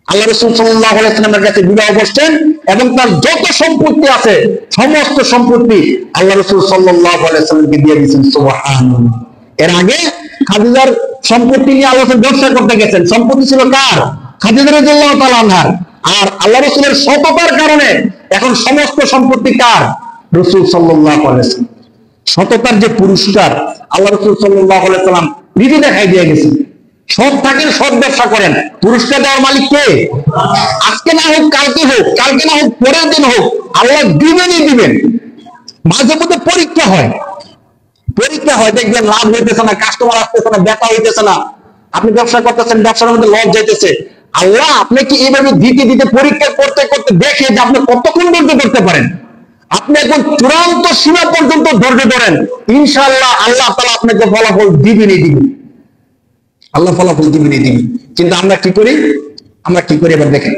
আল্লাহ রাসূল সাল্লাল্লাহু আলাইহি ওয়াসাল্লামের কাছে বিবাহ বসছেন এবং তার যত সম্পত্তি আছে সমস্ত সম্পত্তি আল্লাহ রাসূল সাল্লাল্লাহু আলাইহি ওয়াসাল্লামকে দিয়ে দিয়েছেন। সুবহানাল্লাহ। এর আগে খাদিজার সম্পত্তি নিয়ে আল্লাহ রাসূল ব্যবসা করতে গেছেন, সম্পত্তি ছিল কার? খাদিজা রাদিয়াল্লাহু তাআলা আনহার। আর আল্লাহ রাসূলের সততার কারণে এখন সমস্ত সম্পত্তি কার? রাসূল সাল্লাল্লাহু আলাইহি ওয়াসাল্লাম। সততার যে পুরস্কার আল্লাহ রাসূল সাল্লাল্লাহু আলাইহি ওয়াসাল্লাম নিজে দেখাই দিয়ে গেছেন। সৎ থাকেন, সৎ ব্যবসা করেন, পুরস্কার দেওয়ার মালিক কে? আজকে না হোক কালকে হোক, কালকে না হোক পরের দিন হোক, আল্লাহ দিবেনই দিবেন। মাঝে মধ্যে পরীক্ষা হয়, দেখবেন লাভ হইতেছে না, কাস্টমার আসতেছে না, ব্যথা হইতেছে না, আপনি ব্যবসা করতেছেন, ব্যবসার মধ্যে লস যাইতেছে। আল্লাহ আপনাকে এইভাবে দিতে দিতে পরীক্ষা করতে করতে দেখে যে আপনি কতক্ষণ ধৈর্য করতে পারেন। আপনি এখন চূড়ান্ত সীমা পর্যন্ত ধৈর্য ধরেন, ইনশাআল্লাহ আল্লাহ তাআলা আপনাকে ফলাফল দিবেনই দিবেন। আল্লাহ ফলাফল দিবেনই দিবেন। কিন্তু আমরা কি করি? এবার দেখেন,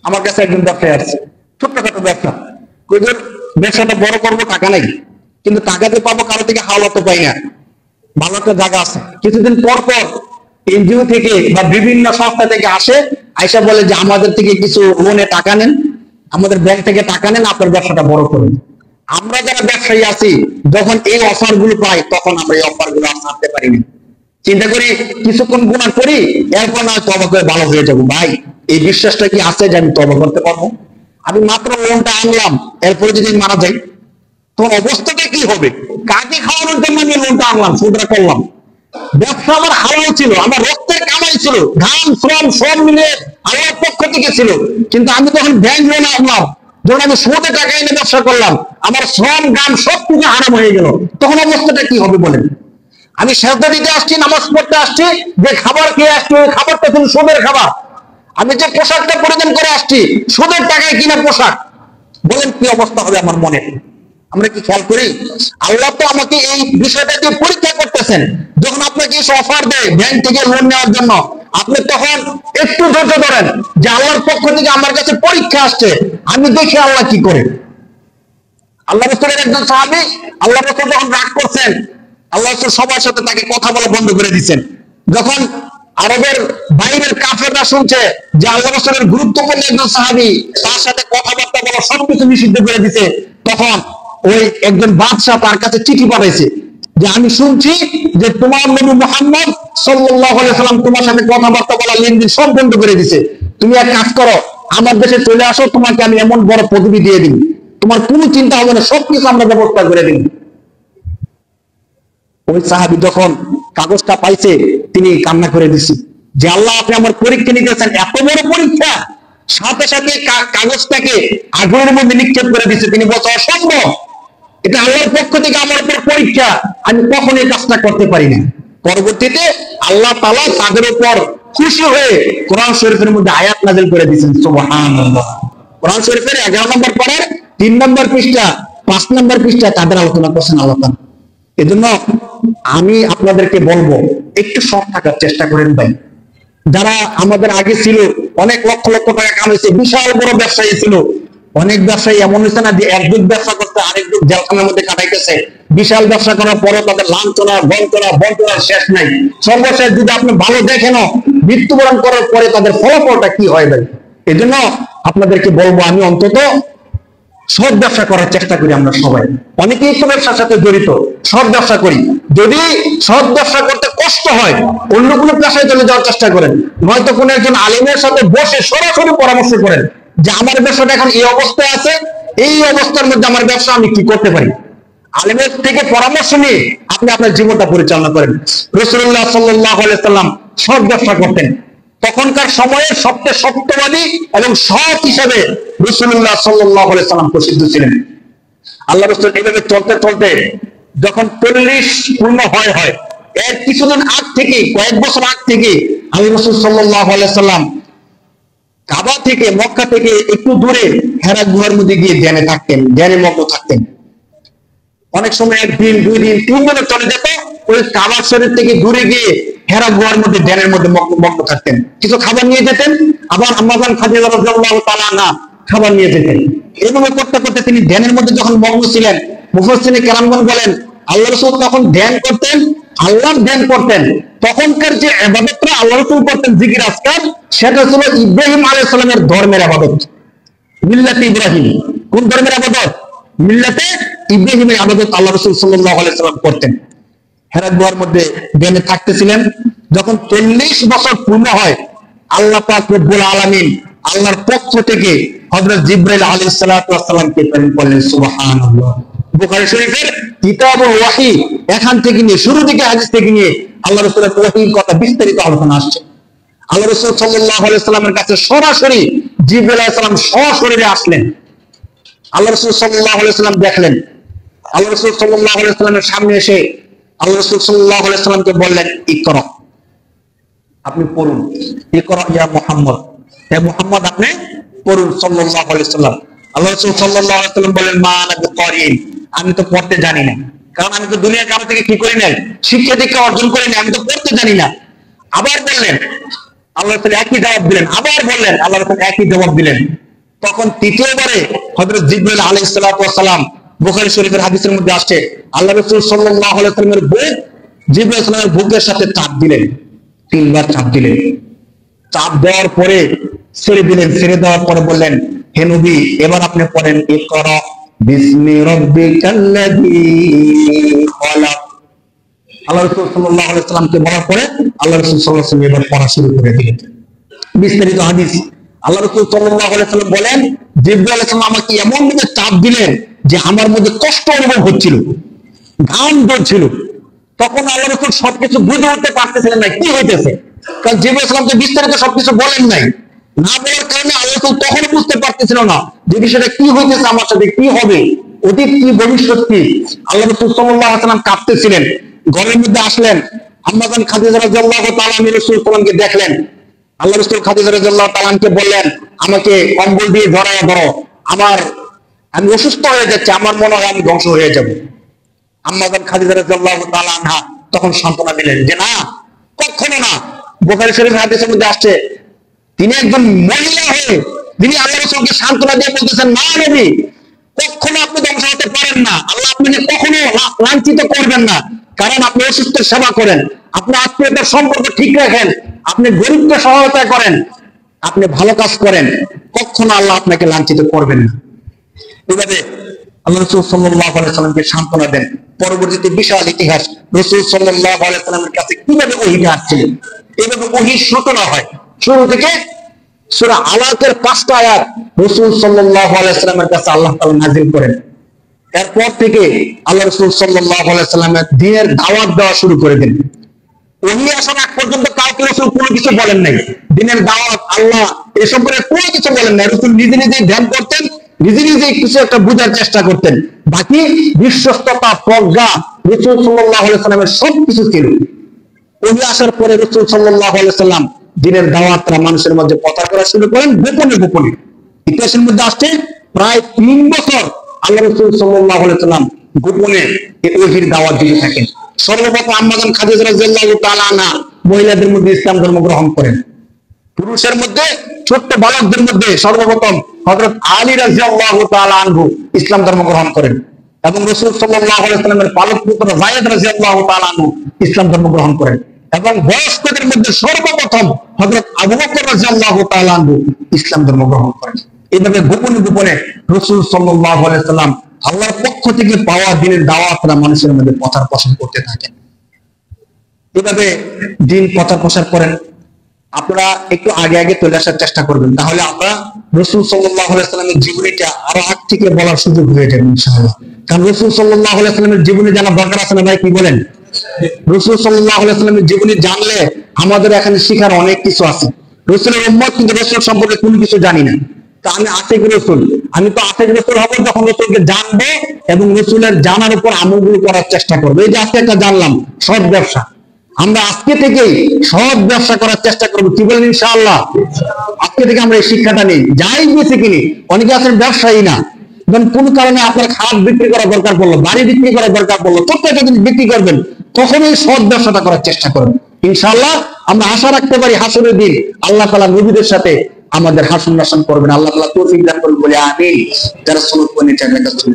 আমার কাছে একজন ব্যবসায়ী আসছে, ছোট্টখাটো ব্যবসা, ব্যবসাটা বড় করবো, টাকা নাই, কিন্তু টাকাতে পাবো কারো থেকে হাওলা তো পাই না। ভালো একটা জায়গা আছে, কিছুদিন পর পর এনজিও থেকে বা বিভিন্ন সংস্থা থেকে আইসা বলে যে আমাদের থেকে কিছু লোনে টাকা নেন, আমাদের ব্যাংক থেকে টাকা নেন, আপনার ব্যবসাটা বড় করুন। আমরা যারা ব্যবসায়ী আছি যখন এই অফার গুলো পাই তখন আমরা এই অফার গুলো ছাড়তে পারি না। চিন্তা করি কিছুক্ষণ গুণা করি, এরপর না তবা করে ভালো হয়ে যাবো। ভাই এই বিশ্বাসটা কি আছে যে আমি তবা করতে পারবো? আমি মাত্র লোনটা আনলাম, এরপরে যদি মারা যাই তখন অবস্থাটা কি হবে? কাকে খাওয়ানোর জন্য আমি লোনটা আনলাম, সুদটা করলাম। ব্যবসা আমার হালাল ছিল, আমার রক্তের কামাই ছিল, ঘাম শ্রম সব মিলে আল্লাহর পক্ষ থেকে ছিল। কিন্তু আমি যখন ব্যাংক লোন আনলাম, যখন আমি সুদে টাকা এনে ব্যবসা করলাম, আমার শ্রম ঘাম সবটুকু হারাম হয়ে গেল, তখন অবস্থাটা কি হবে বলেন? আমি সেজদা দিতে আসছি, নামাজ পড়তে আসছি, যে খাবার খেয়ে আসছি ওই খাবারটা শুধু সুদের খাবার। আমি যে পোশাকটা পরিধান করে আসছি সুদের টাকায় কিনা পোশাক, বলেন কি অবস্থা হবে আমার মনে? আমরা কি খেয়াল করি? আল্লাহ তো আমাকে এই বিষয়টা দিয়ে পরীক্ষা করতেছেন। যখন আপনাকে অফার দেয় ব্যাংক থেকে লোন নেওয়ার জন্য, আপনি তখন একটু ধৈর্য ধরেন যে আল্লাহর পক্ষ থেকে আমার কাছে পরীক্ষা আসছে, আমি দেখি আল্লাহ কি করে। আল্লাহ রাসূলের একজন সাহাবী, আল্লাহ রাসূল যখন রাগ করছেন, আল্লাহ রাসূল সবার সাথে তাকে কথা বলা বন্ধ করে দিচ্ছেন। যখন আরবের বাইরের কাফেররা শুনছে যে আল্লাহ রাসূলের গুরুত্বপূর্ণ একজন সাহাবী, তার সাথে কথাবার্তা বলা সবকিছু নিষিদ্ধ করে দিছে, তখন ওই একজন বাদশা তার কাছে চিঠি পাঠাইছে যে আমি শুনছি যে তোমার নবী মুহাম্মদ সাল্লাল্লাহু আলাইহি সাল্লাম তোমার সাথে কথাবার্তা বলা লেনদেন সব বন্ধ করে দিছে। তুমি এক কাজ করো, আমার দেশে চলে আসো, তোমাকে আমি এমন বড় পদবি দিয়ে দিই, তোমার কোনো চিন্তা হবে না, সবকিছু আমরা ব্যবস্থা করে দিই। ওই সাহাবী যখন কাগজটা পাইছে তিনি কান্না করে দিছে যে আল্লাহ আপনি আমার পরীক্ষা নিতেছেন, এত বড় পরীক্ষা। সাথে সাথে কাগজটাকে আগুনের মধ্যে নিক্ষেপ করে দিচ্ছে। তিনি বলছে অসম্ভব, এটা আল্লাহর পক্ষ থেকে আমার উপর পরীক্ষা, আমি কখনো এই কাজটা করতে পারি না। পরবর্তীতে আল্লাহ তাআলা তাদের উপর খুশি হয়ে কোরআন শরীফের মধ্যে আয়াত নাযিল করে দিয়েছেন। সুবহানাল্লাহ। কোরআন শরীফের 11 নম্বর পারার 3 নম্বর পৃষ্ঠা 5 নম্বর পৃষ্ঠা তাদের আলোচনা করছেন আল্লাহ তাআলা। এজন্য আমি আপনাদেরকে বলবো একটু সৎ থাকার চেষ্টা করেন ভাই। যারা আমাদের আগে ছিল অনেক লক্ষ লক্ষ টাকা কামাইছে, বিশাল বড় ব্যবসায়ী ছিল, অনেক ব্যবসায়ী এমন হয়েছে না যে এক যুগ ব্যবসা করতে আরেক যুগ জেলখানার মধ্যে কাটাইতেছে। বিশাল ব্যবসা করার পরে তাদের লাঞ্ছনা বঞ্চনার শেষ নাই। সর্বশেষ যদি আপনি ভালো দেখেন, মৃত্যুবরণ করার পরে তাদের ফলাফলটা কি হয় ভাই। এই জন্য আপনাদেরকে বলবো আমি অন্তত সৎ ব্যবসা করার চেষ্টা করি আমরা সবাই। অনেকেই একটু ব্যবসার সাথে জড়িত, সৎ ব্যবসা করি। যদি সৎ ব্যবসা করতে কষ্ট হয়, অন্য কোনো পেশায় চলে যাওয়ার চেষ্টা করেন, নয়তো কোনো একজন আলিমের সাথে বসে সরাসরি পরামর্শ করেন যে আমার ব্যবসাটা এখন এই অবস্থায় আছে, এই অবস্থার মধ্যে আমার ব্যবসা আমি কি করতে পারি। আলিমের থেকে পরামর্শ নিয়ে আপনি আপনার জীবনটা পরিচালনা করেন। রাসূলুল্লাহ সাল্লাল্লাহু আলাইহি সাল্লাম সৎ ব্যবসা করতেন। তখনকার সময়ে সবচেয়ে সত্যবাদী এবং সৎ হিসেবে রাসূলুল্লাহ সাল্লাল্লাহু আলাইহি সাল্লাম প্রসিদ্ধ ছিলেন। আল্লাহ রাসূল এইভাবে চলতে চলতে যখন 40 পূর্ণ হয় এর কিছুদিন আগ থেকে, কয়েক বছর আগ থেকে আল্লাহ রাসূল সাল্লাল্লাহু আলাইহি সাল্লাম কাবা থেকে, মক্কা থেকে একটু দূরে হেরা গুহার মধ্যে গিয়ে ধ্যানে থাকতেন, ধ্যানে মগ্ন থাকতেন। অনেক সময় 1 দিন 2 দিন 3 দিনও চলে যেত, ওই কাবা শরীফ থেকে দূরে গিয়ে হেরা গুহার মধ্যে ধ্যানের মধ্যে মগ্ন থাকতেন। কিছু খাবার নিয়ে যেতেন, আবার আম্মা জান খাদিজা রাদিয়াল্লাহু তাআলা আনহা খাবার নিয়ে যেতেন। এভাবে করতে করতে তিনি ধ্যানের মধ্যে যখন মগ্ন ছিলেন, মুফাসসিরিনে কেরামগণ বলেন আল্লাহ রাসূল তখন ধ্যান করতেন, আল্লাহর ধ্যান করতেন। তখনকার যে ইবাদতটা আল্লাহ রাসূল করতেন, জিকির আজকার, সেটা ছিল ইব্রাহিম আলাইহিস সালামের ধর্মের ইবাদত, মিল্লাতে ইব্রাহিম। কোন ধর্মের ইবাদত? মিল্লাতে ইব্রাহিমের ইবাদত আল্লাহ রাসূল সাল্লাল্লাহু আলাইহি সাল্লাম করতেন। হেরা গুহার মধ্যে ধ্যানে থাকতেছিলেন। যখন 40 বছর পূর্ণ হয়, আল্লাহ পাক রব্বুল আলামিন আল্লাহর পক্ষ থেকে হযরত জিবরাইল আলাইহিস সালাতু ওয়াস সালামকে প্রেরণ করলেন। সুবহানাল্লাহ। বুখারী শরীফের কিতাবুল ওয়াহী এখান থেকে নিয়ে, শুরু থেকে হাদিস থেকে নিয়ে আল্লাহ রাসূলের ওহীর কথা বিস্তারিত আলোচনা আসছে। আল্লাহ রাসূল সাল্লাল্লাহু আলাইহি সাল্লামের কাছে সরাসরি জিবরাইল আলাইহিস সালাম সশরীরে আসলেন। আল্লাহ রাসূল সাল্লাল্লাহু আলাইহি সাল্লাম দেখলেন। আল্লাহ রাসূল সাল্লাল্লাহু আলাইহি সাল্লামের সামনে এসে আল্লাহ রাসূল সাল্লাল্লাহু আলাইহি সাল্লামকে বললেন, ইকরা, আপনি পড়ুন। ইকরা ইয়া মুহাম্মদ, হে মুহাম্মদ আপনি পড়ুন সাল্লাল্লাহু আলাইহি সাল্লাম। আল্লাহ রাসূল সাল্লাল্লাহু আলাইহি সাল্লাম বললেন, মা আনা বিকারিন, আমি তো পড়তে জানি না, কারণ আমি তো দুনিয়ার কারো থেকে কি করি নাই, শিক্ষা দীক্ষা অর্জন করি না, আমি তো পড়তে জানি না। আবার বললেন, আল্লাহ রাসূল একই জবাব দিলেন। আবার বললেন, আল্লাহ রাসূল একই জবাব দিলেন। তখন তৃতীয়বারে হযরত জিবরাইল আলাইহিস সালাতু ওয়াস সালাম, বুখারী শরীফের হাদিসের মধ্যে আসছে, আল্লাহ রাসূল সাল্লাল্লাহু আলাইহি সাল্লামের বুক, জিবরাইল আলাইহিস সালামের বুকের সাথে চাপ দিলেন, 3 বার চাপ দিলেন। চাপ দেওয়ার পরে ছেড়ে দিলেন। ছেড়ে দেওয়ার পরে বললেন, হে নবী এবার আপনি পড়েন, ইকরা বিসমি রাব্বিকাল্লাযী খালাক। আল্লাহ রাসূল সাল্লাল্লাহু আলাইহি সাল্লামকে বলার পরে আল্লাহ রাসূল সাল্লাল্লাহু আলাইহি সাল্লাম এবার পড়া শুরু করে দিলেন। বিস্তারিত হাদিস। আল্লাহ রাসূল সাল্লাল্লাহু আলাইহি সাল্লাম বলেন, জিবরাইল আলাইহিস সালাম আমাকে এমন ভাবে চাপ দিলেন যে আমার মধ্যে কষ্ট অনুভব হচ্ছিল, ঘাম ঝরছিল। তখন আল্লাহ রাসূল সবকিছু বুঝে উঠতে পারতেছিলেন না কি হইতেছে, কারণ জিবরাইল আলাইহিস সালামকে বিস্তারিত সবকিছু বলেন নাই। না বলার কারণে আল্লাহ রাসূল তখন বুঝতে পারতেছিল না যে বিষয়টা কি হইতেছে, আমার সাথে কি হবে, অতীত কি ভবিষ্যৎ কি। আল্লাহ রাসূল সাল্লাল্লাহু আলাইহি সাল্লাম কাঁপতেছিলেন। ঘরের মধ্যে আসলেন, আম্মা জান খাদিজা রাদিয়াল্লাহু তাআলা আনহা রাসূল সাল্লামকে দেখলেন। আল্লাহ রাসূল খাদিজা রাদিয়াল্লাহু তাআলা আনহাকে বললেন, আমাকে কম্বল দিয়ে ধরায়া ধরো, আমি অসুস্থ হয়ে যাচ্ছি, আমার মনে হয় আমি ধ্বংস হয়ে যাব। আম্মা জান খাদিজা রাদিয়াল্লাহু তাআলা আনহা তখন সান্ত্বনা দিলেন যে না, কখনো না। বুখারী শরীফের হাদিসের মধ্যে আসছে, তিনি একজন মহিলা হয়ে তিনি আল্লাহ রাসূলকে সান্ত্বনা দিয়ে বলতেছেন, না নবী, কখনো আপনি ধ্বংস হতে পারেন না, আল্লাহ আপনাকে কখনো লাঞ্ছিত করবেন না, কারণ আপনি অসুস্থের সেবা করেন, আপনি আত্মীয়তার সম্পর্ক ঠিক রাখেন, আপনি গরিবকে সহায়তা করেন, আপনি ভালো কাজ করেন, কখনো আল্লাহ আপনাকে লাঞ্ছিত করবেন না। এভাবে আল্লাহ রাসূল সাল্লাল্লাহু আলাইহি সাল্লামকে সান্ত্বনা দেন। পরবর্তীতে বিশাল ইতিহাস, রাসূল সাল্লাল্লাহু আলাইহি সাল্লামের কাছে কিভাবে ওহী আসছিলেন, এইভাবে ওহীর সূচনা হয়। শুরু থেকে সূরা আলাকের 5টা আয়াত রাসূল সাল্লাল্লাহু আলাইহি সাল্লামের কাছে আল্লাহ তাআলা নাযিল করেন। এরপর থেকে আল্লাহ রাসূল সাল্লাল্লাহু আলাইহি সাল্লামের দ্বীনের দাওয়াত দেওয়া শুরু করে দেন। ওহী আসার আগ পর্যন্ত কাউকে রাসূল কোনো কিছু বলেন নাই, দ্বীনের দাওয়াত, আল্লাহ এই সম্পর্কে কোনো কিছু বলেন নাই। রাসূল নিজে নিজেই ধ্যান করতেন, নিজে নিজেই কিছু একটা বোঝার চেষ্টা করতেন। বাকি বিশ্বস্ততা, প্রজ্ঞা রাসূল সাল্লাল্লাহু আলাইহি সাল্লামের সবকিছু ছিল। ওহী আসার পরে রাসূল সাল্লাল্লাহু আলাইহি সাল্লাম দ্বীনের দাওয়াতটা মানুষের মধ্যে প্রচার করা শুরু করেন গোপনে গোপনে। ইতিহাসের মধ্যে আসছে প্রায় 3 বছর আল্লাহ রাসূল সাল্লাল্লাহু আলাইহি সাল্লাম গোপনে এই ওহীর দাওয়াত দিতে থাকেন। সর্বপ্রথম আম্মা জান খাদিজা রাদিয়াল্লাহু তাআলা আনহা মহিলাদের মধ্যে ইসলাম ধর্ম গ্রহণ করেন। পুরুষের মধ্যে, ছোট্ট বালকদের মধ্যে সর্বপ্রথম হযরত আলী রাদিয়াল্লাহু তাআলা আনহু ইসলাম ধর্ম গ্রহণ করেন এবং রাসূল সাল্লাল্লাহু আলাইহি সাল্লামের পালক পুত্র যায়েদ রাদিয়াল্লাহু তাআলা আনহু ইসলাম ধর্ম গ্রহণ করেন এবং বয়স্কদের মধ্যে সর্বপ্রথম হযরত আবু বকর রাদিয়াল্লাহু তাআলা আনহু ইসলাম ধর্ম গ্রহণ করেন। এইভাবে গোপনে গোপনে রাসূল সাল্লাল্লাহু আলাইহি ওয়াসাল্লাম আল্লাহর পক্ষ থেকে পাওয়া দিনের দাওয়াতরা মানুষের মধ্যে প্রচার প্রসার করতে থাকেন। এভাবে দিন প্রচার প্রসার করেন। আপনারা একটু আগে আগে চলে আসার চেষ্টা করবেন, তাহলে আমরা রাসূল সাল্লাল্লাহু আলাইহি ওয়াসাল্লামের জীবনীটা আরো আগ থেকে বলার সুযোগ হয়ে যাবে ইনশাআল্লাহ। কারণ রাসূল সাল্লাল্লাহু আলাইহি ওয়াসাল্লামের জীবনী জানার দরকার আছে না ভাই, কি বলেন? রাসূল সাল্লাল্লাহু আলাইহি ওয়াসাল্লামের জীবনী জানলে আমাদের এখানে শেখার অনেক কিছু আছে। রাসূলের উম্মত কিন্তু রাসূল সম্পর্কে কোনো কিছু জানি না। তা আমি আশিক রাসূল, আমি তো আশিক রাসূল হব যখন রাসূলকে জানবো এবং রাসূলের জানার উপর আমলগুলো করার চেষ্টা করবো। এই যে আজকে একটা জানলাম সৎ ব্যবসা, আমরা আজকে থেকেই সৎ ব্যবসা করার চেষ্টা করবো, কি বলেন ইনশাআল্লাহ? আজকে থেকে আমরা এই শিক্ষাটা নিই, যাই বেশি কিনি। অনেকে আছেন ব্যবসায়ী না, কোন কারণে আপনার খাট বিক্রি করা দরকার পড়লো, বাড়ি বিক্রি করা দরকার পড়লো, ছোট্ট একটা জিনিস বিক্রি করবেন, তখনই সৎ ব্যবসাটা করার চেষ্টা করবেন। ইনশাআল্লাহ আমরা আশা রাখতে পারি হাসরের দিন আল্লাহ তাআলা নবীদের সাথে আমাদের হাসন নাসন করবেন। আল্লাহ তাআলা তৌফিক দান করুন বলে আমিন। যারা সুন্নাত পড়ে নিতে চান